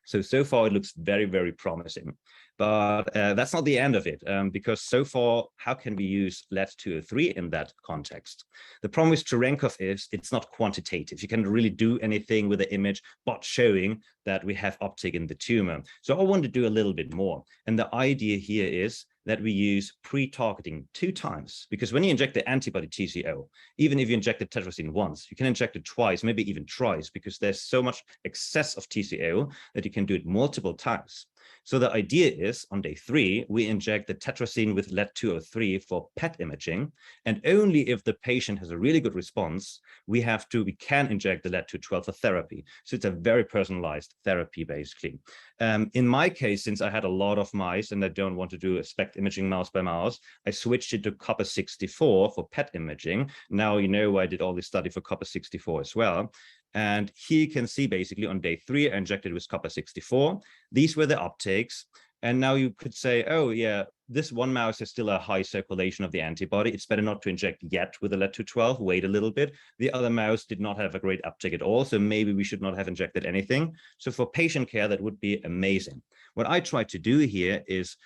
So far it looks very, very promising. But that's not the end of it, because so far, how can we use Lead-203 in that context? The problem with Cherenkov is it's not quantitative. You can't really do anything with the image, but showing that we have uptake in the tumor. So I want to do a little bit more. And the idea here is that we use pre-targeting 2 times, because when you inject the antibody TCO, even if you inject the tetrasin once, you can inject it twice, maybe even thrice, because there's so much excess of TCO that you can do it multiple times. So the idea is on day 3, we inject the tetrasin with Lead-203 for PET imaging. And only if the patient has a really good response, we can inject the Lead-212 for therapy. So it's a very personalized therapy, basically. In my case, since I had a lot of mice and I don't want to do a SPECT imaging mouse by mouse, I switched it to copper-64 for PET imaging. Now you know I did all this study for copper-64 as well. And here you can see basically on day 3, I injected with copper-64. These were the uptakes. And now you could say, oh yeah, this one mouse has still a high circulation of the antibody. It's better not to inject yet with the Lead-212, wait a little bit. The other mouse did not have a great uptake at all, so maybe we should not have injected anything. So for patient care, that would be amazing. What I try to do here is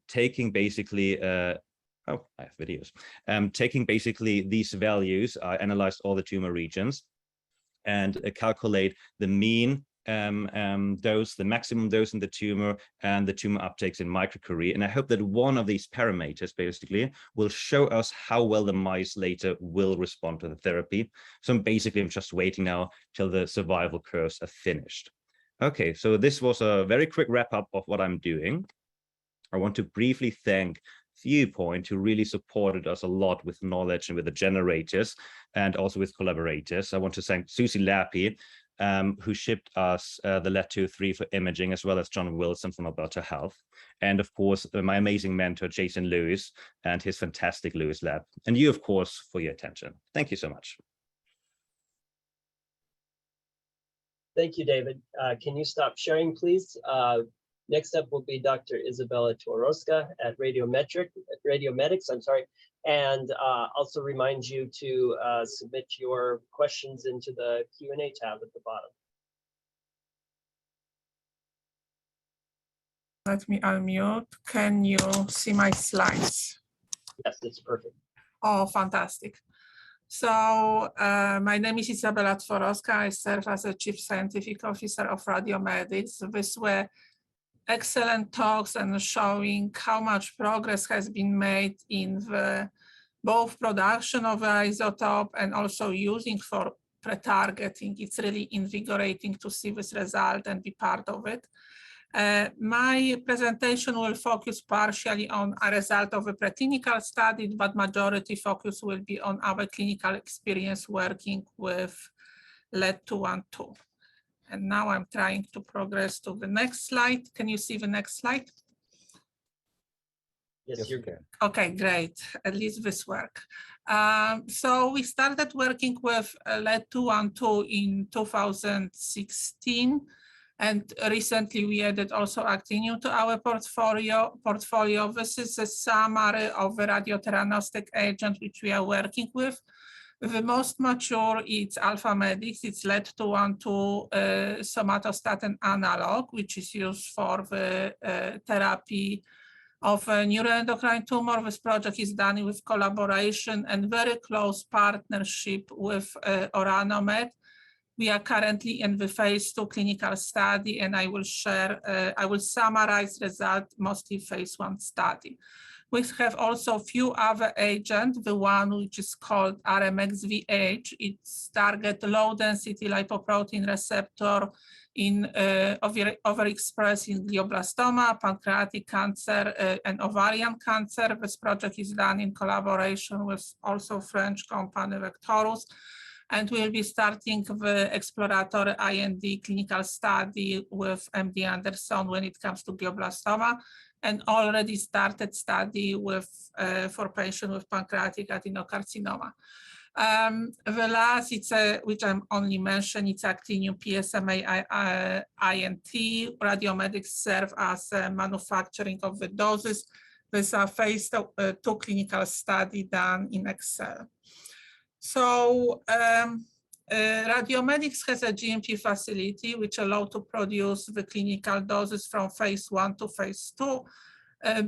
taking basically, oh, I have videos. Taking basically these values, I analyzed all the tumor regions and calculate the mean dose, the maximum dose in the tumor, and the tumor uptakes in microcurie. And I hope that one of these parameters basically will show us how well the mice later will respond to the therapy. So I'm just waiting now till the survival curves are finished. Okay, so this was a very quick wrap up of what I'm doing. I want to briefly thank Viewpoint, who really supported us a lot with knowledge and with the generators and also with collaborators. I want to thank Susie Lappy, who shipped us the Lead-203 for imaging, as well as John Wilson from Alberta Health. And of course, my amazing mentor, Jason Lewis, and his fantastic Lewis Lab. And you, of course, for your attention. Thank you so much. Thank you, David. Can you stop sharing, please? Next up will be Dr. Isabella Toroska at Radiomedics, I'm sorry. And also remind you to submit your questions into the Q&A tab at the bottom. let me unmute. Can you see my slides? Yes, it's perfect. Oh, fantastic. So my name is Izabela Tworowska. I serve as a Chief Scientific Officer of Radiomedics. These were excellent talks and showing how much progress has been made in the both production of the isotope and also using for pre-targeting. It's really invigorating to see this result and be part of it. My presentation will focus partially on a result of a preclinical study, but majority focus will be on our clinical experience working with Lead-203. And now I'm trying to progress to the next slide. Can you see the next slide? Yes, you're good. Okay, great. At least this work. So we started working with Lead-203 in 2016. And recently we added also actinium to our portfolio. This is a summary of the radiotheranostic agent which we are working with. The most mature is AlphaMedix. It's Lead-203 somatostatin analog, which is used for the therapy of a neuroendocrine tumor. This project is done with collaboration and very close partnership with ORNL. We are currently in the phase 2 clinical study, and I will summarize results, mostly phase 1 study. We have also a few other agents, the one which is called RMXVH. It's target low density lipoprotein receptor in overexpressed in glioblastoma, pancreatic cancer, and ovarian cancer. This project is done in collaboration with also French company Vectorus. And we'll be starting the exploratory IND clinical study with MD Anderson when it comes to glioblastoma, and already started study with for patients with pancreatic adenocarcinoma. The last, which I'm only mentioning, it's actinium PSMA INT. Radiomedics serve as manufacturing of the doses. There's a phase 2 clinical study done in Excel. So Radiomedics has a GMP facility which allows to produce the clinical doses from phase 1 to phase 2.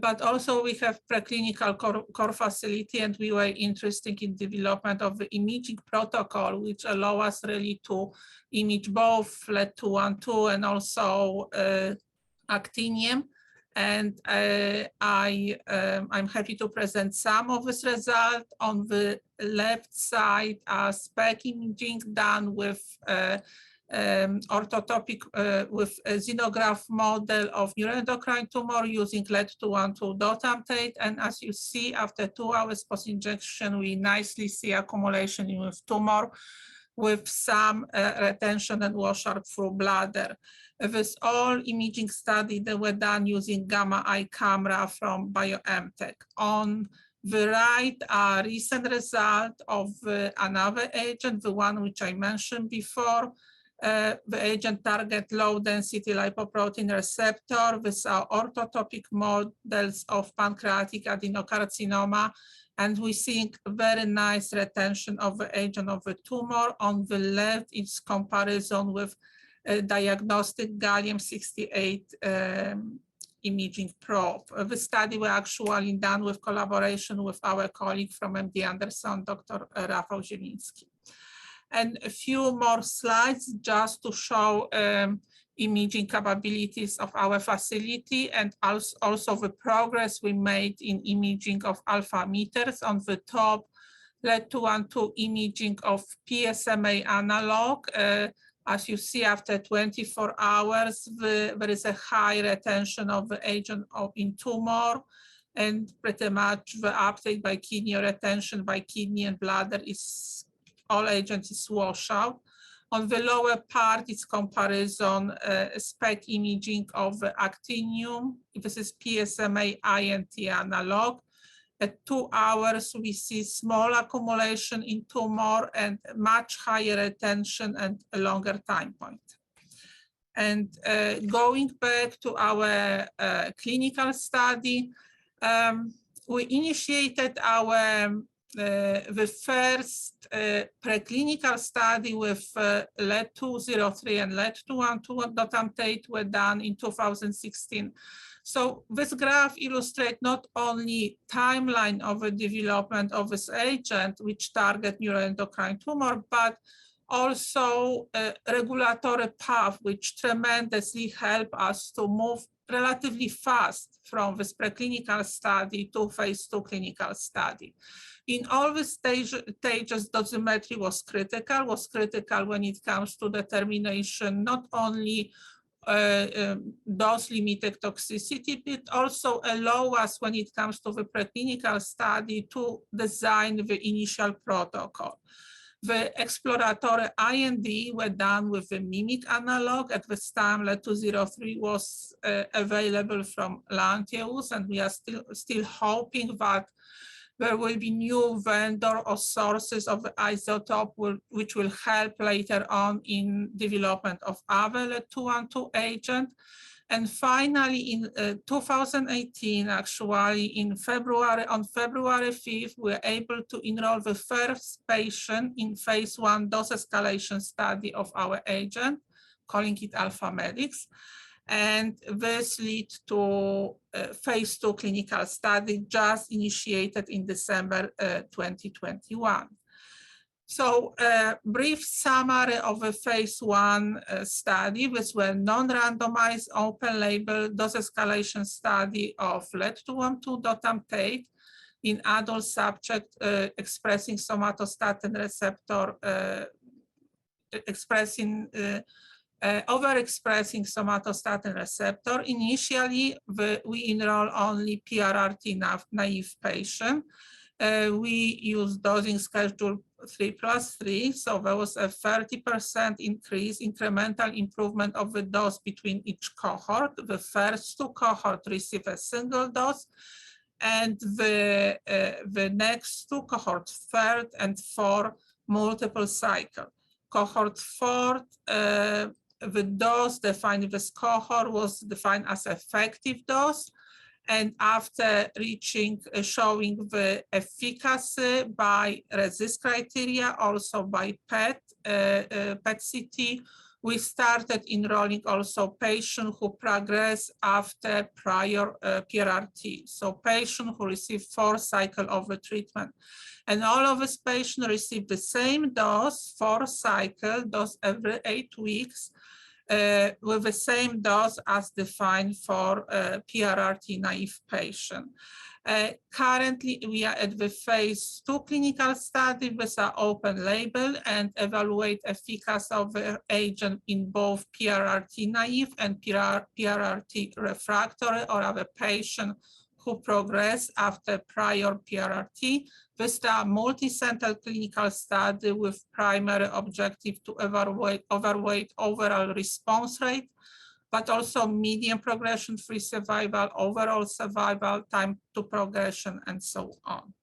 But also we have preclinical core facility, and we were interested in development of the imaging protocol, which allow us really to image both Lead-203 and also actinium. And I'm happy to present some of this result. On the left side, spec imaging done with orthotopic with a xenograph model of neuroendocrine tumor using Lead-203 DOTAM-TATE. And as you see, after 2 hours post-injection, we nicely see accumulation in with tumor with some retention and washout through bladder. This all imaging study that were done using gamma eye camera from BioNTech. On the right are recent result of another agent, the one which I mentioned before. The agent target low density lipoprotein receptor. These are orthotopic models of pancreatic adenocarcinoma. And we see very nice retention of the agent of the tumor. On the left is comparison with diagnostic gallium-68 imaging probe. The study was actually done with collaboration with our colleague from MD Anderson, Dr. Rafał Zieliński. And a few more slides just to show imaging capabilities of our facility, and also the progress we made in imaging of alpha emitters. On the top, Lead-203 imaging of PSMA analog. As you see, after 24 hours, there is a high retention of the agent in tumor, and pretty much the uptake by kidney or retention by kidney and bladder is all agents is washout. On the lower part is comparison spec imaging of actinium. This is PSMA INT analog. At 2 hours, we see small accumulation in tumor and much higher retention and a longer time point. And going back to our clinical study, we initiated our the first preclinical study with Lead-203 and Lead-203 DOTAM-TATE were done in 2016. So this graph illustrates not only timeline of the development of this agent, which target neuroendocrine tumor, but also a regulatory path, which tremendously help us to move relatively fast from this preclinical study to phase 2 clinical study. In all the stages, dosimetry was critical when it comes to determination, not only dose-limited toxicity, but also allow us when it comes to the preclinical study to design the initial protocol. The exploratory IND were done with the mimic analog. At this time, Lead-203 was available from Lantheus, and we are still hoping that there will be new vendor or sources of the isotope which will help later on in development of other Lead-212 agent. And finally, in 2018, actually, on February 5th, we were able to enroll the first patient in phase 1 dose escalation study of our agent, calling it AlphaMedix. And this led to phase 2 clinical study just initiated in December 2021. So a brief summary of the phase 1 study, which were non-randomized open label dose escalation study of Lead-212 dotamtate in adult subject expressing somatostatin receptor, overexpressing somatostatin receptor. Initially, we enroll only PRRT naive patient. We use dosing schedule 3+3, so there was a 30% increase, incremental improvement of the dose between each cohort. The first 2 cohorts receive a single dose, and the next 2 cohorts, 3rd and 4th, multiple cycle. Cohort 4, the dose defined in this cohort was defined as effective dose. And after showing the efficacy by RECIST criteria, also by PET-CT, we started enrolling also patients who progress after prior PRRT. So patients who received 4 cycles of the treatment. And all of these patients received the same dose, 4 cycles, dose every 8 weeks, with the same dose as defined for PRRT naive patient. Currently, we are at the phase 2 clinical study with an open label and evaluate efficacy of the agent in both PRRT naive and PRRT refractory or other patient who progress after prior PRRT. This is a multi-center clinical study with primary objective to evaluate overall response rate, but also median progression-free survival, overall survival, time to progression, and so on.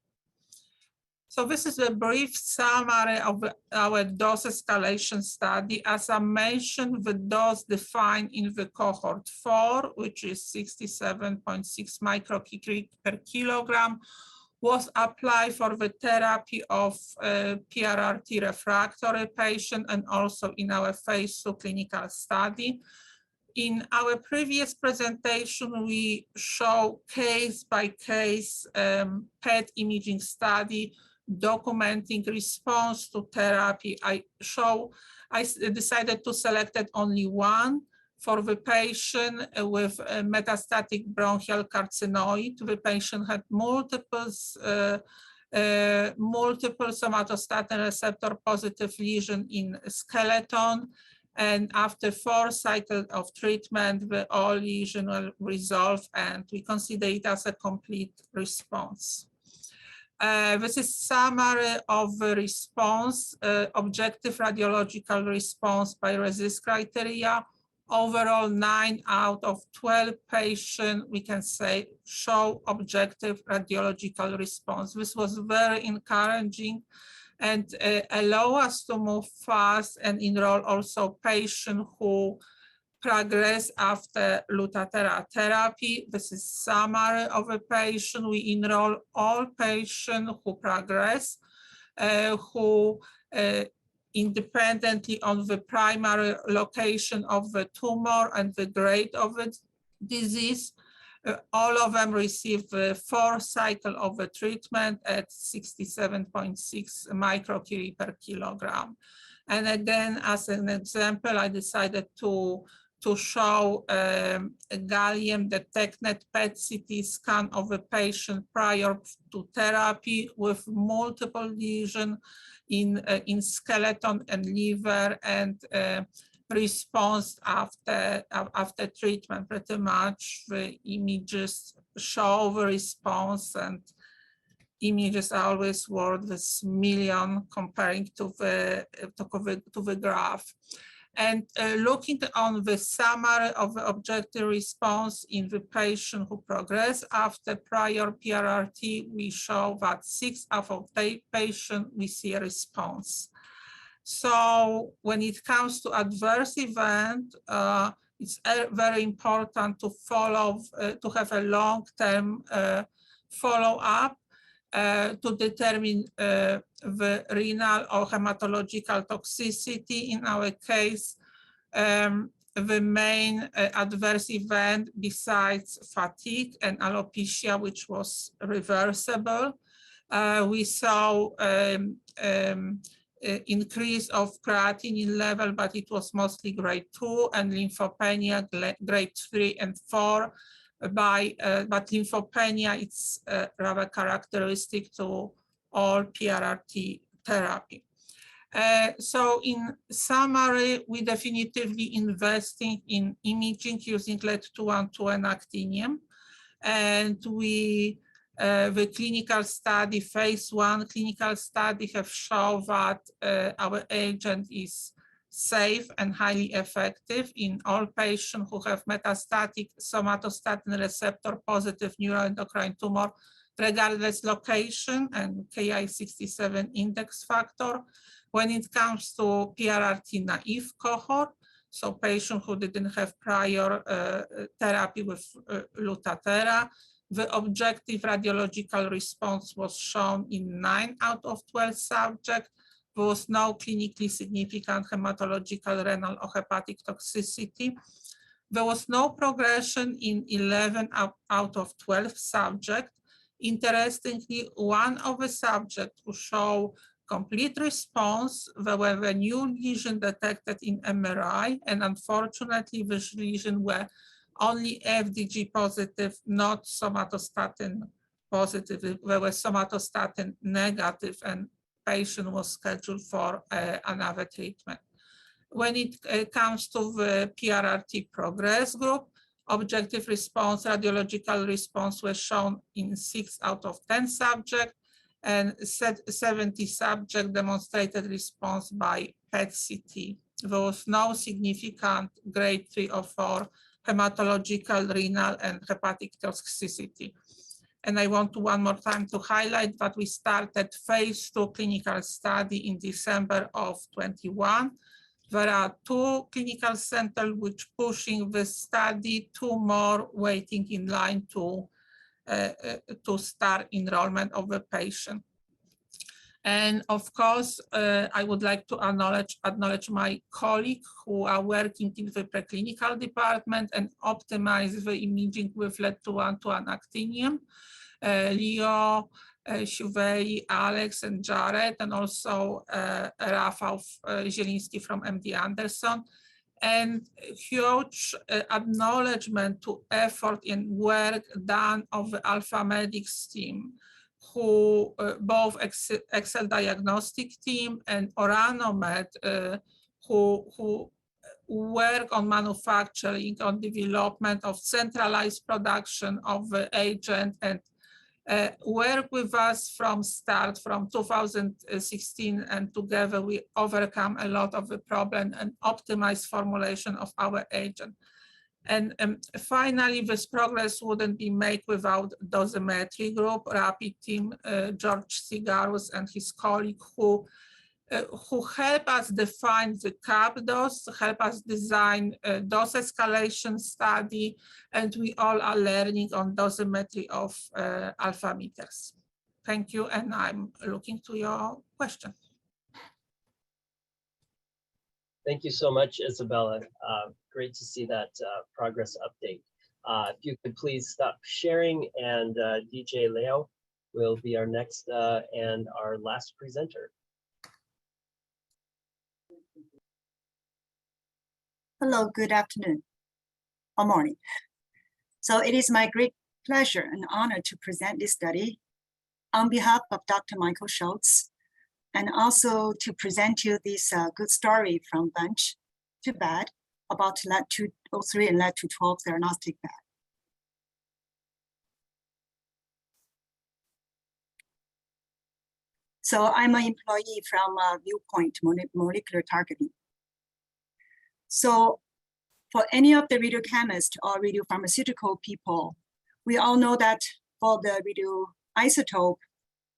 So this is a brief summary of our dose escalation study. As I mentioned, the dose defined in the cohort 4, which is 67.6 microcurie per kilogram, was applied for the therapy of PRRT refractory patient and also in our phase 2 clinical study. In our previous presentation, we show case-by-case PET imaging study documenting response to therapy. I decided to select only one for the patient with metastatic bronchial carcinoid. The patient had multiple somatostatin receptor positive lesion in skeleton. And after 4 cycles of treatment, all lesions will resolve, and we consider it as a complete response. This is summary of the response, objective radiological response by RECIST criteria. Overall, 9 out of 12 patients, we can say, show objective radiological response. This was very encouraging and allow us to move fast and enroll also patients who progress after Lutathera therapy. This is summary of a patient. We enroll all patients who progress, who independently on the primary location of the tumor and the grade of the disease, All of them received 4 cycles of the treatment at 67.6 microcurie per kilogram. And again, as an example, I decided to show a gallium detected PET-CT scan of a patient prior to therapy with multiple lesions in skeleton and liver, and response after treatment. Pretty much the images show the response, and images are always worth this million comparing to the graph. And looking on the summary of the objective response in the patient who progressed after prior PRRT, we show that 6 out of 8 patients we see a response. So when it comes to adverse event, it's very important to follow, to have a long-term follow-up to determine the renal or hematological toxicity. In our case, the main adverse event besides fatigue and alopecia, which was reversible, we saw increase of creatinine level, but it was mostly grade 2, and lymphopenia grade 3 and 4. But lymphopenia, it's rather characteristic to all PRRT therapy. So in summary, we definitively investing in imaging using Lead-203 and actinium, and the clinical study, phase 1 clinical study, have shown that our agent is safe and highly effective in all patients who have metastatic somatostatin receptor positive neuroendocrine tumor, regardless location and Ki-67 index factor. When it comes to PRRT naive cohort, so patients who didn't have prior therapy with Lutathera, the objective radiological response was shown in 9 out of 12 subjects. There was no clinically significant hematological, renal, or hepatic toxicity. There was no progression in 11 out of 12 subjects. Interestingly, one of the subjects who showed complete response, there were a new lesion detected in MRI, and unfortunately, these lesions were only FDG positive, not somatostatin positive. They were somatostatin negative, and patient was scheduled for another treatment. When it comes to the PRRT progress group, objective response, radiological response was shown in 6 out of 10 subjects, and 70 subjects demonstrated response by PET-CT. There was no significant grade 3 or 4 hematological, renal, and hepatic toxicity. And I want to one more time to highlight that we started phase 2 clinical study in December of 21. There are 2 clinical centers which pushing the study, 2 more waiting in line to start enrollment of the patient. And of course, I would like to acknowledge my colleagues who are working in the preclinical department and optimize the imaging with Lead-203 and actinium. Leo, Shuvei, Alex, and Jared, and also Rafał Zieliński from MD Anderson. And huge acknowledgement to effort and work done of the Alpha Medics team, who both Excel Diagnostic team and Oranomed, who work on manufacturing, on development of centralized production of the agent, and work with us from start, from 2016, and together we overcome a lot of the problem and optimize formulation of our agent. And finally, this progress wouldn't be made without dosimetry group, RAPID team, George Sigarus and his colleague, who help us define the cap dose, help us design a dose escalation study, and we all are learning on dosimetry of alpha meters. Thank you, and I'm looking to your question. Thank you so much, Isabella. Great to see that progress update. If you could please stop sharing, and DJ Leo will be our next and our last presenter. Hello, good afternoon or morning. So it is my great pleasure and honor to present this study on behalf of Dr. Michael Schultz, and also to present you this good story from bench to bed about Lead-203 and Lead-212 theranostic bed. So I'm an employee from Viewpoint Molecular Targeting. So for any of the radiochemists or radiopharmaceutical people, we all know that for the radioisotope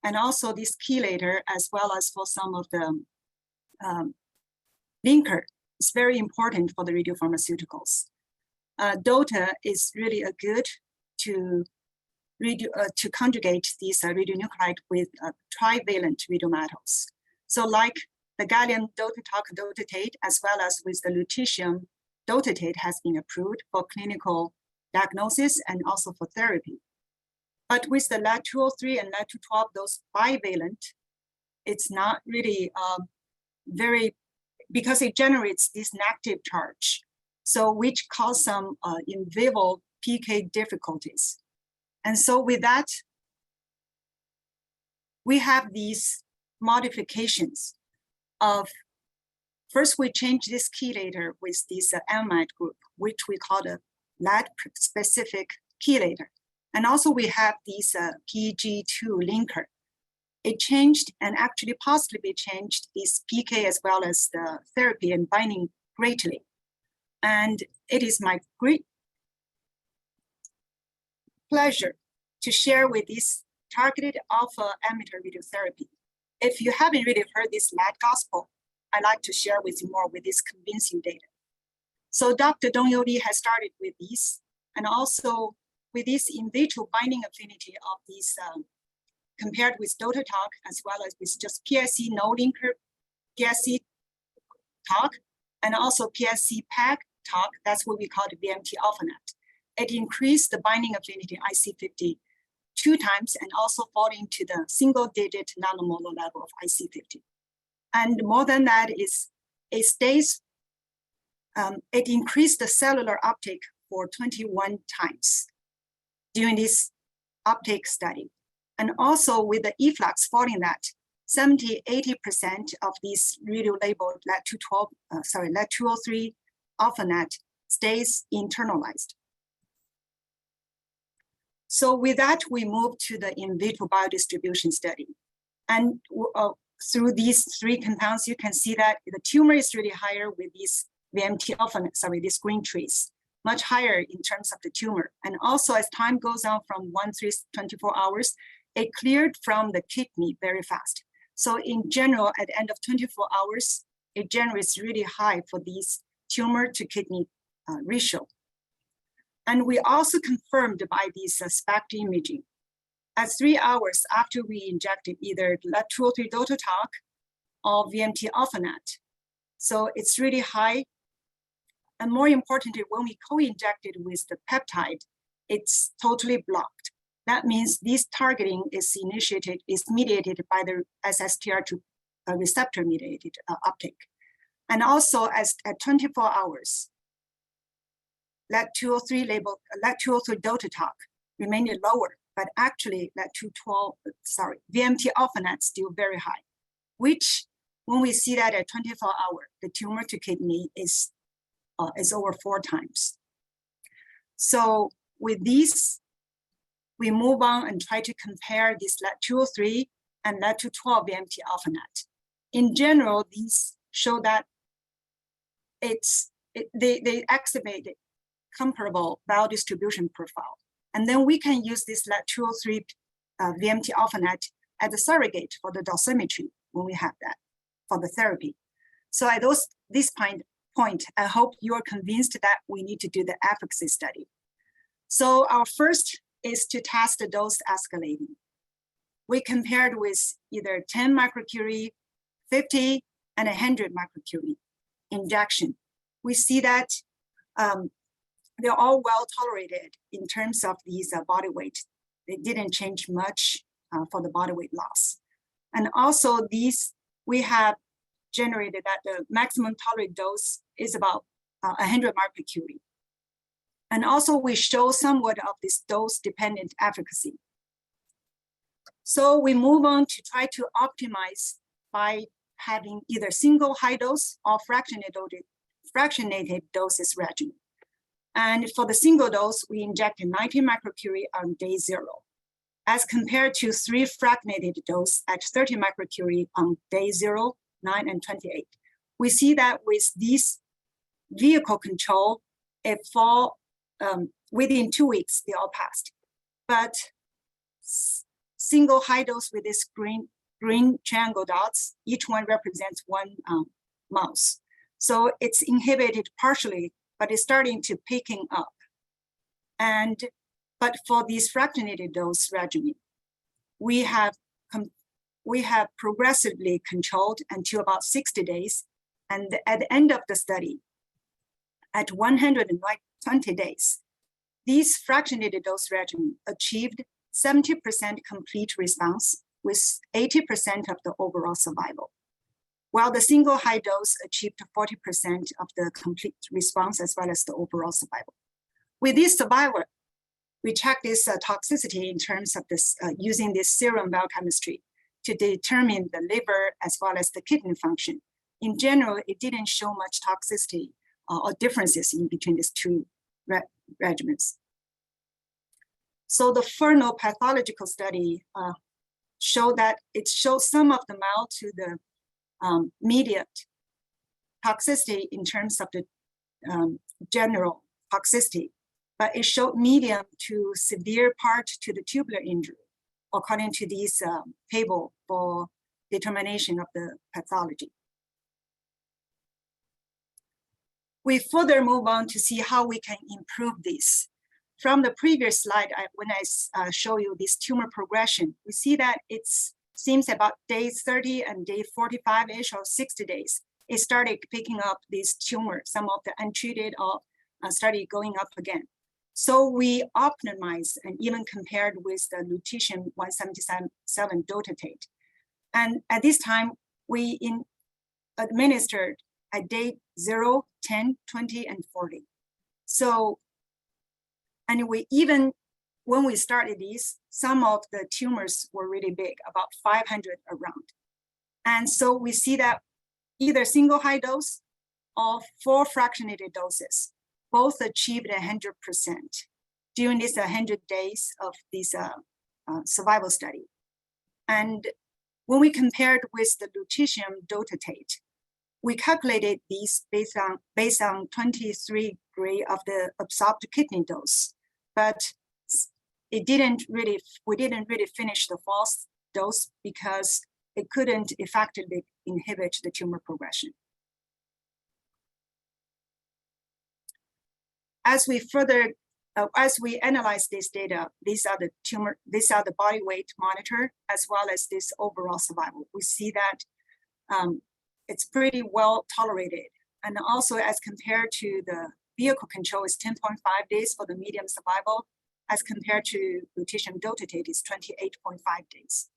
and also this chelator, as well as for some of the linker, it's very important for the radiopharmaceuticals. DOTA is really a good to conjugate these radionuclide with trivalent radiometals. So like the gallium dotatate, as well as with the lutetium dotatate has been approved for clinical diagnosis and also for therapy. But with the Lead-203 and Lead-212, those bivalent, it's not really very, because it generates this negative charge, so which cause some in vivo PK difficulties. And so with that, we have these modifications of, first we change this chelator with this amide group, which we call the lead-specific chelator. And also we have this PG2 linker. It changed and actually positively changed this PK as well as the therapy and binding greatly. And it is my great pleasure to share with this targeted alpha emitter radiotherapy. If you haven't really heard this lead gospel, I'd like to share with you more with this convincing data. So Dr. DOE has started with this, and also with this in vitro binding affinity of these compared with DOTA-TOC, as well as with just PSC no linker, PSC TOC, and also PSC PAG TOC, that's what we call the VMT AlphaNet. It increased the binding affinity IC50 2 times and also falling to the single-digit nanomolar level of IC50. And more than that is it stays, it increased the cellular uptake for 21 times during this uptake study. And also with the efflux following that, 70–80% of these radio-labeled Lead-203 AlphaNet stays internalized. So with that, we move to the in vitro biodistribution study. And through these 3 compounds, you can see that the tumor is really higher with these VMT AlphaNet, these green trees, much higher in terms of the tumor. And also as time goes on from 24 hours, it cleared from the kidney very fast. So in general, at the end of 24 hours, it generates really high for these tumor to kidney ratio. And we also confirmed by this SPECT imaging. At 3 hours after we injected either Lead-203 DOTA-TOC or VMT AlphaNet. So it's really high. And more importantly, when we co-injected with the peptide, it's totally blocked. That means this targeting is mediated by the SSTR2 receptor mediated uptake. And also at 24 hours, Lead-203 labeled Lead-203 DOTA-TOC remained lower, but actually VMT AlphaNet still very high, which when we see that at 24 hours, the tumor to kidney is over 4 times. So with these, we move on and try to compare this Lead-203 and Lead-212 VMT AlphaNet. In general, these show that they exhibit comparable biodistribution profile. And then we can use this Lead-203 VMT AlphaNet as a surrogate for the dosimetry when we have that for the therapy. So at this point, I hope you are convinced that we need to do the efficacy study. So our first is to test the dose escalating. We compared with either 10 microcurie, 50, and 100 microcurie injection. We see that they're all well tolerated in terms of these body weight. They didn't change much for the body weight loss. And also these, we have generated that the maximum tolerated dose is about 100 microcurie. And also we show somewhat of this dose-dependent efficacy. So we move on to try to optimize by having either single high dose or fractionated doses regimen. And for the single dose, we injected 90 microcurie on day 0, as compared to 3 fractionated dose at 30 microcurie on day 0, 9, and 28. We see that with this vehicle control, it fall within 2 weeks, they all passed. But single high dose with this green triangle dots, each one represents 1 mouse. So it's inhibited partially, but it's starting to picking up. But for this fractionated dose regimen, we have progressively controlled until about 60 days. And at the end of the study, at 120 days, these fractionated dose regimen achieved 70% complete response with 80% of the overall survival, while the single high dose achieved 40% of the complete response as well as the overall survival. With this survival, we check this toxicity in terms of this using this serum biochemistry to determine the liver as well as the kidney function. In general, it didn't show much toxicity or differences in between these 2 regimens. So the ORNL pathological study showed that it shows some of the mild to the mediate toxicity in terms of the general toxicity, but it showed medium to severe part to the tubular injury, according to this table for determination of the pathology. We further move on to see how we can improve this. From the previous slide, when I show you this tumor progression, we see that it seems about day 30 and day 45-ish or 60 days, it started picking up these tumors, some of the untreated or started going up again. So we optimized and even compared with the lutetium-177 dotatate. And at this time, we administered at day 0, 10, 20, and 40. So, and we even, when we started these, some of the tumors were really big, about 500 around. And so we see that either single high dose or 4 fractionated doses, both achieved 100% during this 100 days of this survival study. And when we compared with the lutetium dotatate, we calculated these based on 23 gray of the absorbed kidney dose, but we didn't really finish the false dose because it couldn't effectively inhibit the tumor progression. As we analyze this data, these are the body weight monitor as well as this overall survival. We see that it's pretty well tolerated, and also as compared to the vehicle control is 10.5 days for the medium survival, as compared to lutetium dotatate is 28.5 days.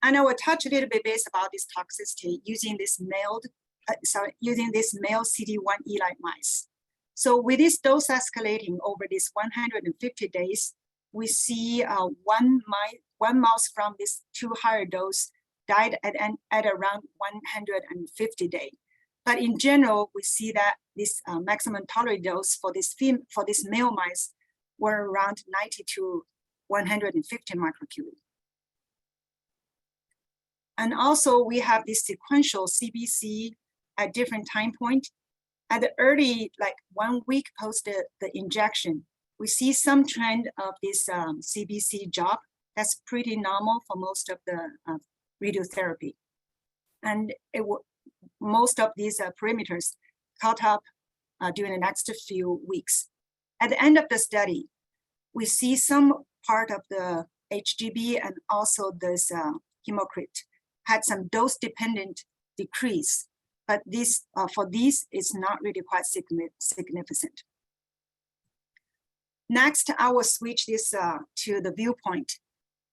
And I will touch a little bit base about this toxicity using this male CD1 elite mice. So with this dose escalating over this 150 days, we see one mouse from this 2 higher dose died at around 150 days. But in general, we see that this maximum tolerated dose for this male mice were around 90 to 150 microcurie. And also we have this sequential CBC at different time point. At the early, like 1 week post the injection, we see some trend of this CBC drop. That's pretty normal for most of the radiotherapy. And most of these parameters caught up during the next few weeks. At the end of the study, we see some part of the HGB and also this hemocrit had some dose-dependent decrease, but this for these it's not really quite significant. Next, I will switch this to the viewpoint.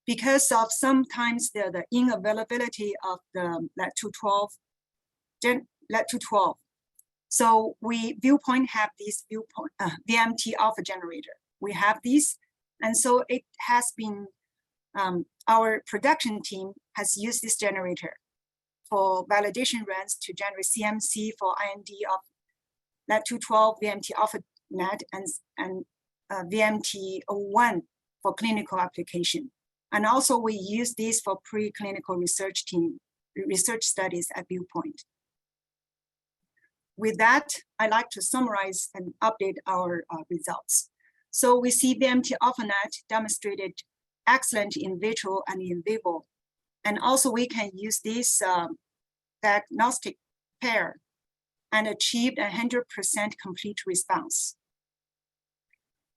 Because of sometimes the inavailability of the Lead-212, so we viewpoint have this viewpoint VMT alpha generator. We have this, and so it has been our production team has used this generator for validation runs to generate CMC for IND of Lead-212 VMT alpha net and VMT01 for clinical application. And also we use this for preclinical research studies at Viewpoint. With that, I'd like to summarize and update our results. So we see VMT AlphaNet demonstrated excellent in vitro and in vivo. And also we can use this diagnostic pair and achieved 100% complete response.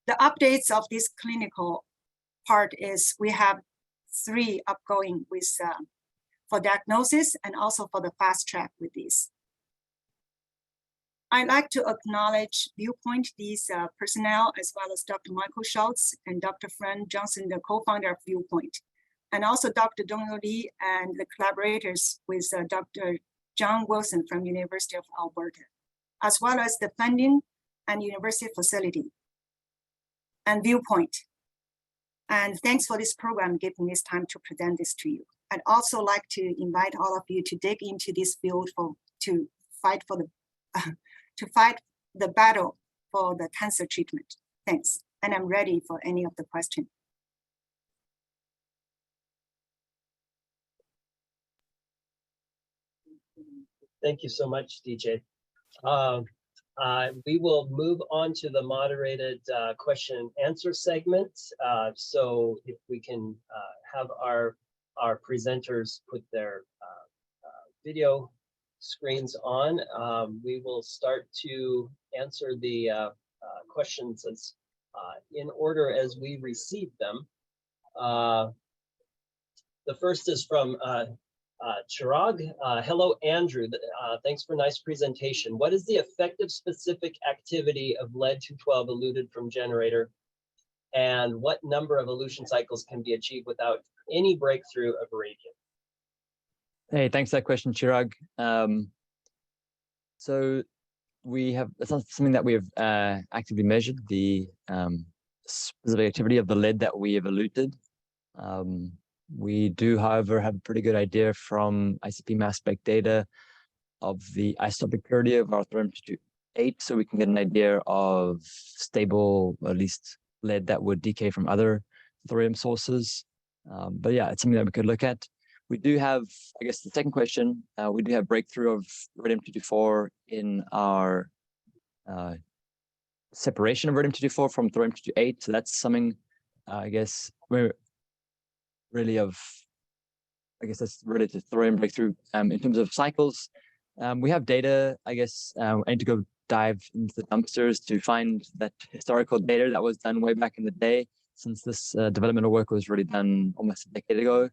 The updates of this clinical part is we have 3 upgoing with for diagnosis and also for the fast track with this. I'd like to acknowledge Viewpoint, these personnel, as well as Dr. Michael Schultz and Dr. Fran Johnson, the co-founder of Viewpoint, and also Dr. Dongyo Lee and the collaborators with Dr. John Wilson from University of Alberta, as well as the funding and university facility and Viewpoint. And thanks for this program, giving this time to present this to you. I'd also like to invite all of you to dig into this field to fight the battle for the cancer treatment. Thanks, and I'm ready for any of the questions. Thank you so much, DJ. We will move on to the moderated question and answer segment. So if we can have our presenters put their video screens on, we will start to answer the questions as in order as we receive them. The first is from Chirag. Hello, Andrew. Thanks for a nice presentation. What is the effective specific activity of Lead-212 eluted from generator? And what number of elution cycles can be achieved without any breakthrough of radium? Hey, thanks for that question, Chirag. So we have, that's not something that we have actively measured, the specific activity of the lead that we have eluted. We do, however, have a pretty good idea from ICP mass spec data of the isotopic purity of our thorium-228, so we can get an idea of stable, or at least lead that would decay from other thorium sources. But yeah, it's something that we could look at. We do have, I guess the second question, we do have breakthrough of radium-224 in our separation of radium-224 from thorium-228. So that's something, I guess, we're really of, I guess that's related to thorium breakthrough. In terms of cycles, we have data, I guess, I need to go dive into the dumpsters to find that historical data that was done way back in the day, since this developmental work was really done almost a decade ago.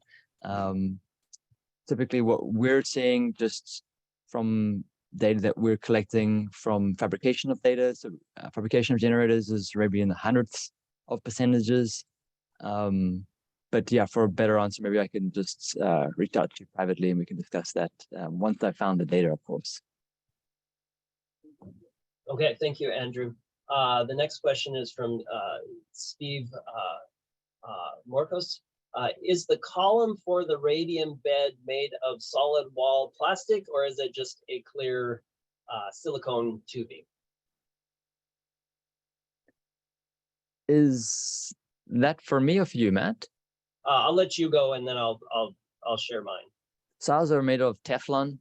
Typically what we're seeing just from data that we're collecting from fabrication of data, so fabrication of generators is maybe in the hundredths of percentages. But yeah, for a better answer, maybe I can just reach out to you privately and we can discuss that once I found the data, of course. Okay, thank you, Andrew. The next question is from Steve Morkos. Is the column for the radium bed made of solid wall plastic, or is it just a clear silicone tubing? Is that for me or for you, Matt? I'll let you go, and then I'll share mine. So ours are made of Teflon.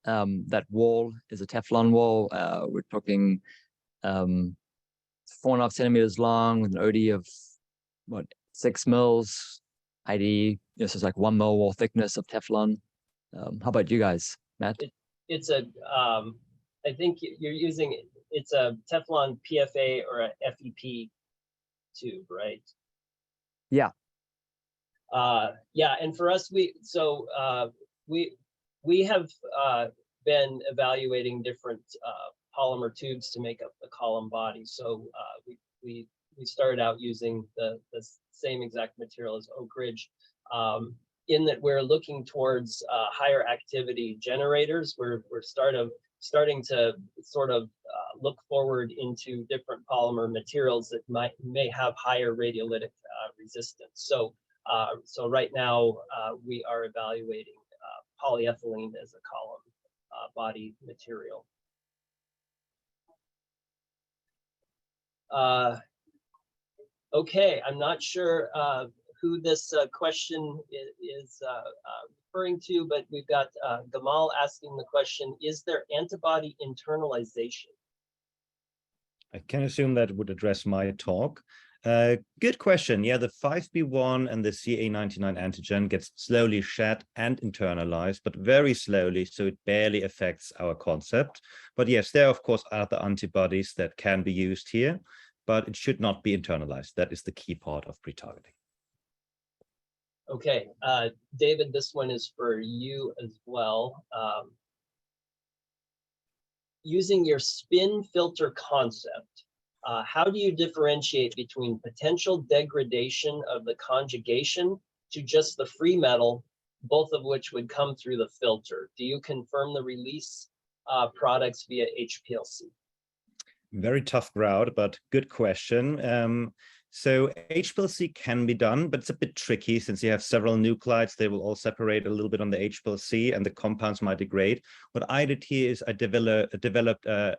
That wall is a Teflon wall. We're talking 4.5 centimeters long with an OD of what, 6 mils. ID, this is like 1 mil wall thickness of Teflon. How about you guys, Matt? It's a, I think you're using, it's a Teflon PFA or a FEP tube, right? Yeah. Yeah, and for us, we have been evaluating different polymer tubes to make up the column body. So we started out using the same exact material as Oak Ridge. In that we're looking towards higher activity generators. We're starting to sort of look forward into different polymer materials that may have higher radiolytic resistance. So right now we are evaluating polyethylene as a column body material. Okay, I'm not sure who this question is referring to, but we've got Gamal asking the question, is there antibody internalization? I can assume that would address my talk. Good question. Yeah, the 5B1 and the CA99 antigen gets slowly shed and internalized, but very slowly, so it barely affects our concept. But yes, there are, of course, other antibodies that can be used here, but it should not be internalized. That is the key part of pre-targeting. Okay, David, this one is for you as well. Using your spin filter concept, how do you differentiate between potential degradation of the conjugation to just the free metal, both of which would come through the filter? Do you confirm the release products via HPLC? Very tough crowd, but good question. So HPLC can be done, but it's a bit tricky since you have several nuclides. They will all separate a little bit on the HPLC and the compounds might degrade. What I did here is I developed an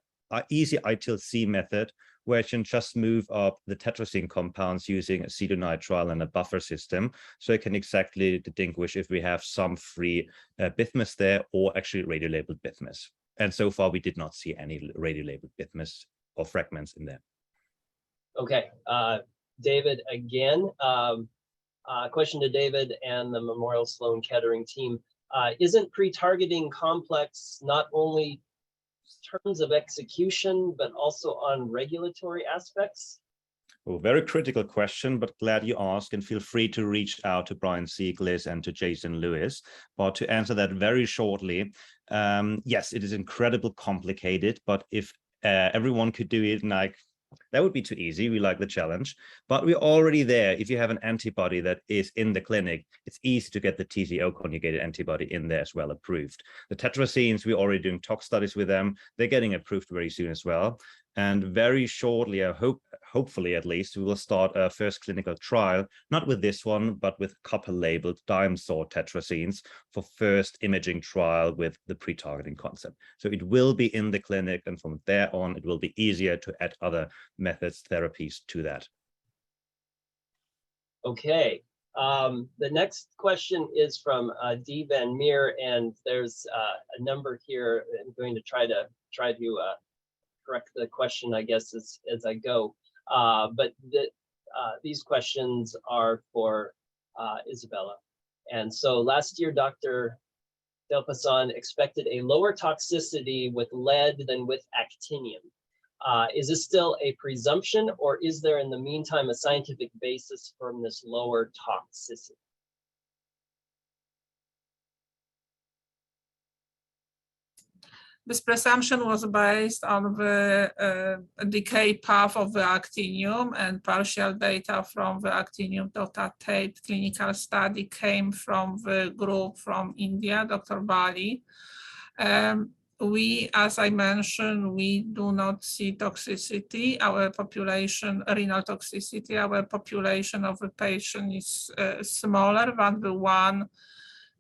easy ITLC method where I can just move up the tetracene compounds using acetonitrile and a buffer system. So I can exactly distinguish if we have some free bismuth there or actually radiolabeled bismuth. And so far, we did not see any radiolabeled bismuth or fragments in there. Okay, David, again, question to David and the Memorial Sloan Kettering team. Isn't pre-targeting complex not only terms of execution, but also on regulatory aspects? Oh, very critical question, but glad you asked, and feel free to reach out to Brian Sieglitz and to Jason Lewis. But to answer that very shortly, yes, it is incredibly complicated, but if everyone could do it like that would be too easy. We like the challenge, but we're already there. If you have an antibody that is in the clinic, it's easy to get the TCO conjugated antibody in there as well approved. The tetracenes, we're already doing tox studies with them. They're getting approved very soon as well. And very shortly, I hope, hopefully at least, we will start a first clinical trial, not with this one, but with copper-labeled diamsor tetracenes for first imaging trial with the pre-targeting concept. So it will be in the clinic, and from there on, it will be easier to add other methods, therapies to that. Okay. The next question is from Dee Van Meer, and there's a number here. I'm going to try to correct the question, I guess, as I go. But these questions are for Isabella. And so last year, Dr. Delpasson expected a lower toxicity with lead than with actinium. Is this still a presumption, or is there in the meantime a scientific basis from this lower toxicity? This presumption was based on the decay path of the actinium, and partial data from the actinium DOTA-tape clinical study came from the group from India, Dr. Bali. We, as I mentioned, we do not see toxicity. Our population, renal toxicity, our population of the patient is smaller than the one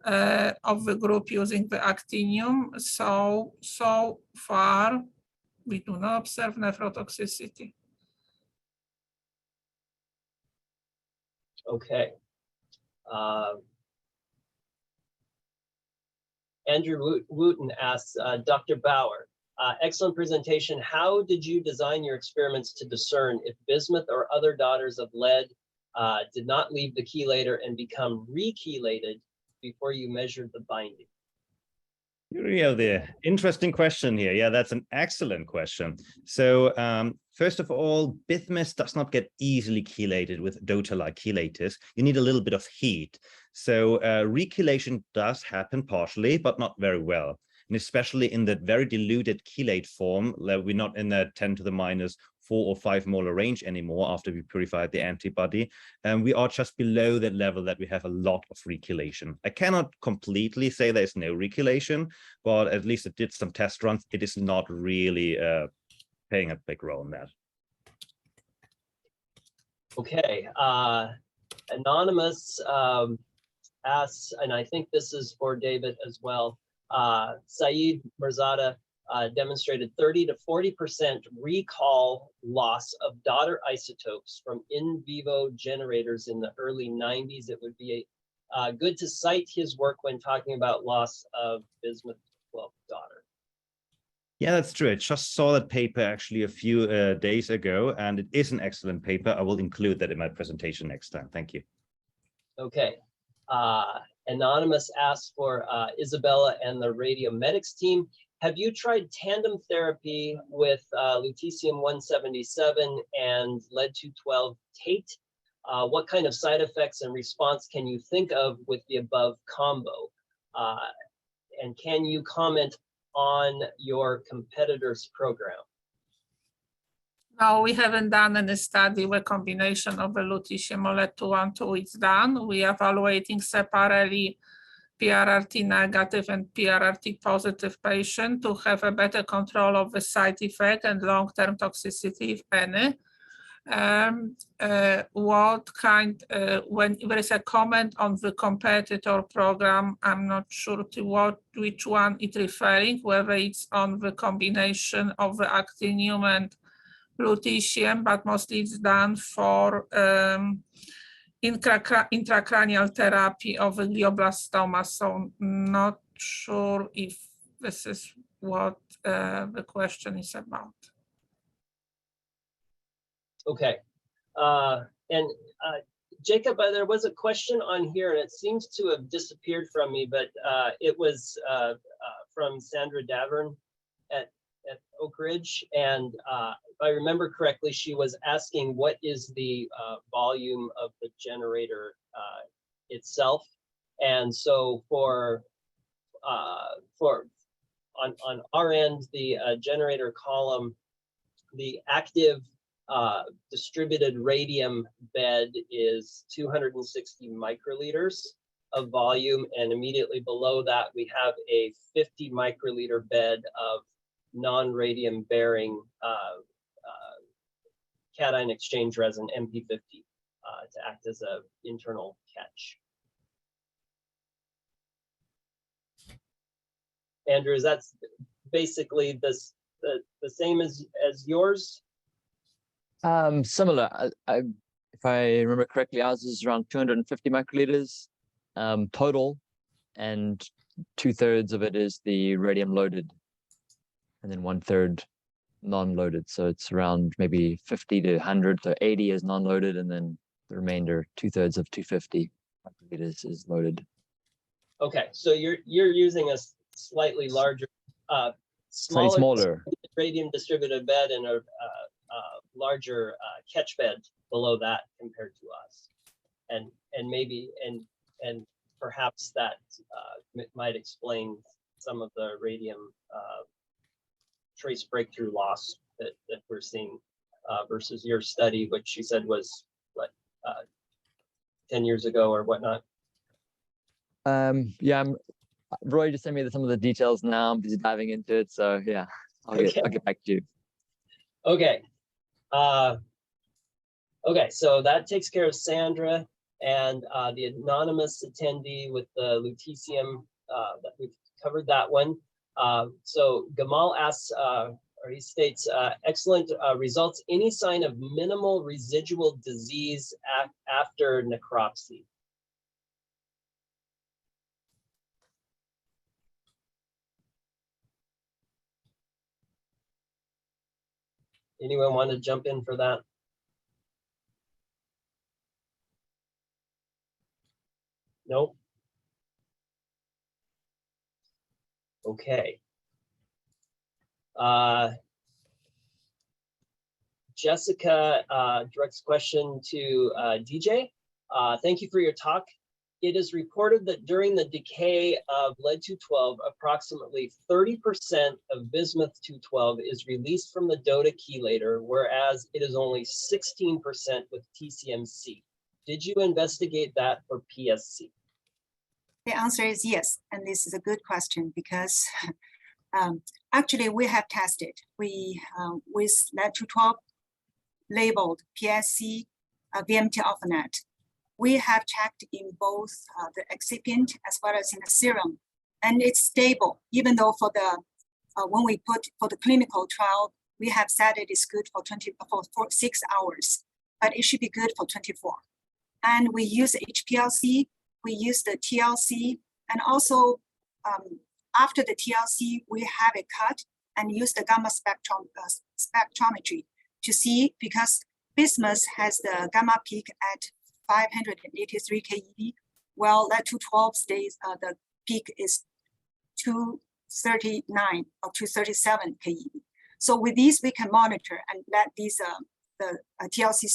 of the group using the actinium. So far, we do not observe nephrotoxicity. Okay. Andrew Wooten asks, Dr. Bauer, excellent presentation. How did you design your experiments to discern if bismuth or other daughters of lead did not leave the chelator and become re-chelated before you measured the binding? Yeah, the interesting question here. Yeah, that's an excellent question. So first of all, bismuth does not get easily chelated with DOTA-like chelators. You need a little bit of heat. So rechelation does happen partially, but not very well. and especially in that very diluted chelate form, we're not in the 10 to the minus 4 or 5 molar range anymore after we purified the antibody. And we are just below that level that we have a lot of rechelation. I cannot completely say there's no rechelation, but at least it did some test runs. It is not really playing a big role in that. Okay, Anonymous asks, and I think this is for David as well, Saeed Mirzada demonstrated 30 to 40% recall loss of daughter isotopes from in vivo generators in the early 90s. It would be good to cite his work when talking about loss of bismuth 12 daughter. Yeah, that's true. I just saw that paper actually a few days ago, and it is an excellent paper. I will include that in my presentation next time. Thank you. Okay. Anonymous asks for Isabella and the radiomedics team. Have you tried tandem therapy with lutetium-177 and lead-212 Tate? What kind of side effects and response can you think of with the above combo? And can you comment on your competitor's program? No, we haven't done any study where combination of the lutetium or lead-212 is done. We are evaluating separately PRRT negative and PRRT positive patient to have a better control of the side effect and long-term toxicity, if any. When there is a comment on the competitor program, I'm not sure to which one it's referring, whether it's on the combination of the actinium and lutetium, but mostly it's done for intracranial therapy of a glioblastoma. So not sure if this is what the question is about. Okay. Jacob, there was a question on here, and it seems to have disappeared from me, but it was from Sandra Davern at Oak Ridge. And if I remember correctly, she was asking what is the volume of the generator itself. And so on our end, the generator column, the active distributed radium bed is 260 microliters of volume, and immediately below that we have a 50 microliter bed of non-radium bearing cation exchange resin MP50 to act as an internal catch. Andrew, is that basically the same as yours? Similar. If I remember correctly, ours is around 250 microliters total, and 2/3 of it is the radium loaded, and then 1/3 non-loaded. So it's around maybe 50 to 100 to 80 is non-loaded, and then the remainder 2/3 of 250 microliters is loaded. Okay, so you're using a slightly larger, smaller radium distributed bed and a larger catch bed below that compared to us, and maybe and perhaps that might explain some of the radium trace breakthrough loss that we're seeing versus your study, which you said was what 10 years ago or whatnot. Yeah, Roy just sent me some of the details now. I'm just diving into it, so yeah, I'll get back to you. Okay. Okay, so that takes care of Sandra and the anonymous attendee with the lutetium. That we've covered that one. So Gamal asks, or he states, excellent results. Any sign of minimal residual disease after necropsy? Anyone want to jump in for that? Nope. Okay. Jessica directs question to DJ. Thank you for your talk. it is reported that during the decay of lead-212, approximately 30% of bismuth-212 is released from the DOTA chelator, whereas it is only 16% with TCMC. Did you investigate that for PSC? The answer is yes, and this is a good question because actually we have tested. We with lead-212 labeled PSC VMT alpha net. We have checked in both the excipient as well as in the serum, and it's stable. Even though for the when we put for the clinical trial, we have said it is good for 6 hours, but it should be good for 24. And we use HPLC, we use the TLC, and also after the TLC, we have a cut and use the gamma spectrometry to see, because bismuth has the gamma peak at 583 keV, while lead-212 stays, the peak is 239 or 237 keV. So with these, we can monitor and let these the TLC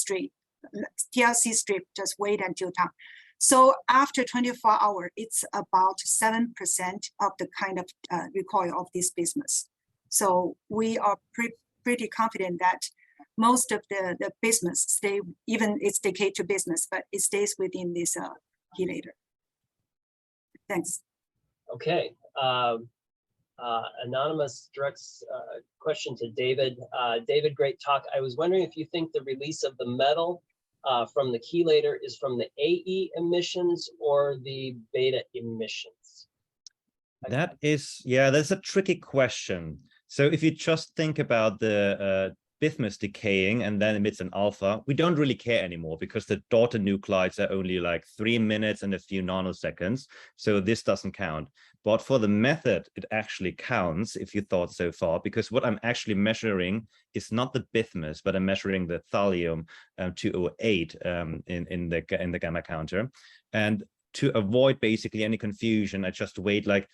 strip just wait until time. So after 24 hours, it's about 7% of the kind of recoil of this bismuth. So we are pretty confident that most of the bismuth stay, even it's decayed to bismuth, but it stays within this chelator. Thanks. Okay. Anonymous directs question to David. David, great talk. I was wondering if you think the release of the metal from the chelator is from the AE emissions or the beta emissions? That is, yeah, that's a tricky question. So if you just think about the bismuth decaying and then emits an alpha, we don't really care anymore because the daughter nuclides are only like 3 minutes and a few nanoseconds. So this doesn't count. But for the method, it actually counts if you thought so far, because what I'm actually measuring is not the bismuth, but I'm measuring the thallium 208 in the gamma counter. And to avoid basically any confusion, I just wait like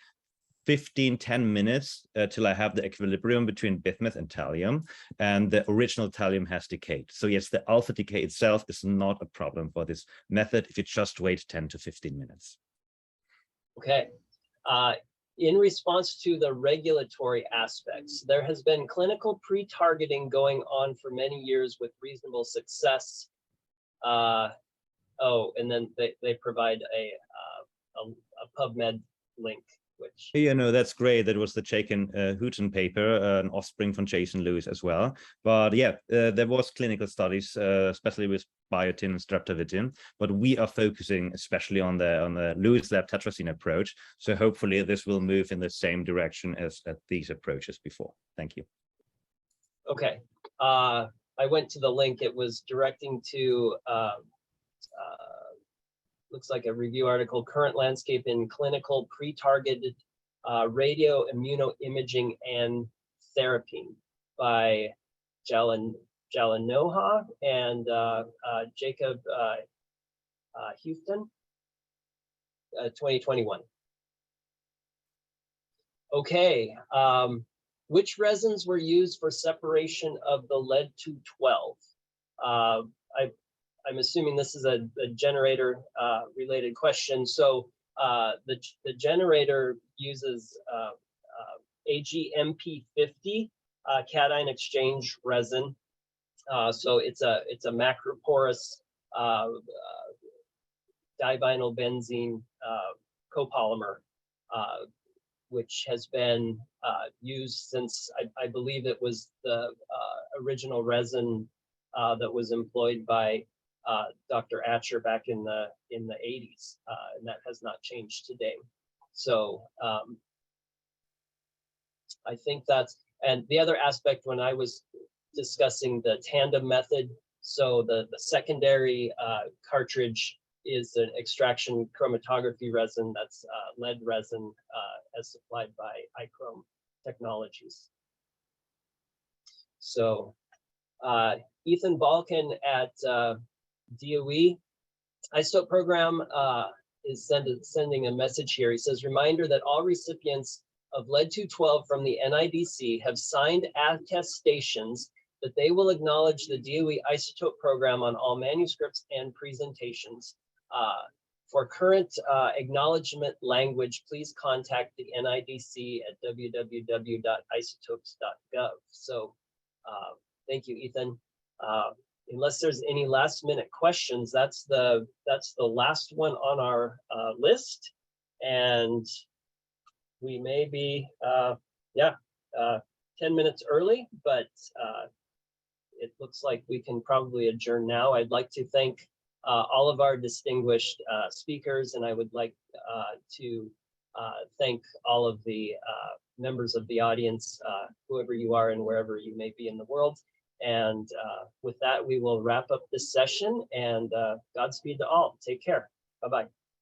10 minutes till I have the equilibrium between bismuth and thallium, and the original thallium has decayed. So yes, the alpha decay itself is not a problem for this method if you just wait 10 to 15 minutes. Okay. In response to the regulatory aspects, there has been clinical pre-targeting going on for many years with reasonable success. Oh, and then they provide a PubMed link. Which... You know, that's great. That was the Chaikin-Hooton paper, an offspring from Jason Lewis as well. But yeah, there was clinical studies, especially with biotin and streptavidin. But we are focusing especially on the Lewis lab tetrazine approach. So hopefully this will move in the same direction as these approaches before. Thank you. Okay. I went to the link. It was directing to looks like a review article, Current Landscape in Clinical Pre-Targeted Radio Immunoimaging and Therapy by Jalanoha and Jacob Houston, 2021. Okay, which resins were used for separation of the lead-212? I'm assuming this is a generator related question. So the generator uses AGMP50 cation exchange resin. So it's a macroporous divinyl benzene copolymer, which has been used since I believe it was the original resin that was employed by Dr. Atcher back in the 80s, and that has not changed today. So I think that's, and the other aspect when I was discussing the tandem method, so the secondary cartridge is an extraction chromatography resin that's lead resin as supplied by iChrome Technologies. So Ethan Balkan at DOE Isotope program is sending a message here. He says, reminder that all recipients of lead-212 from the NIDC have signed attestations that they will acknowledge the DOE Isotope program on all manuscripts and presentations. For current acknowledgement language, please contact the NIDC at www.isotopes.gov. So thank you, Ethan. Unless there's any last minute questions, that's the last one on our list. And we may be, 10 minutes early, but it looks like we can probably adjourn now. I'd like to thank all of our distinguished speakers, and I would like to thank all of the members of the audience, whoever you are and wherever you may be in the world. And with that, we will wrap up this session, and Godspeed to all. Take care. Bye-bye.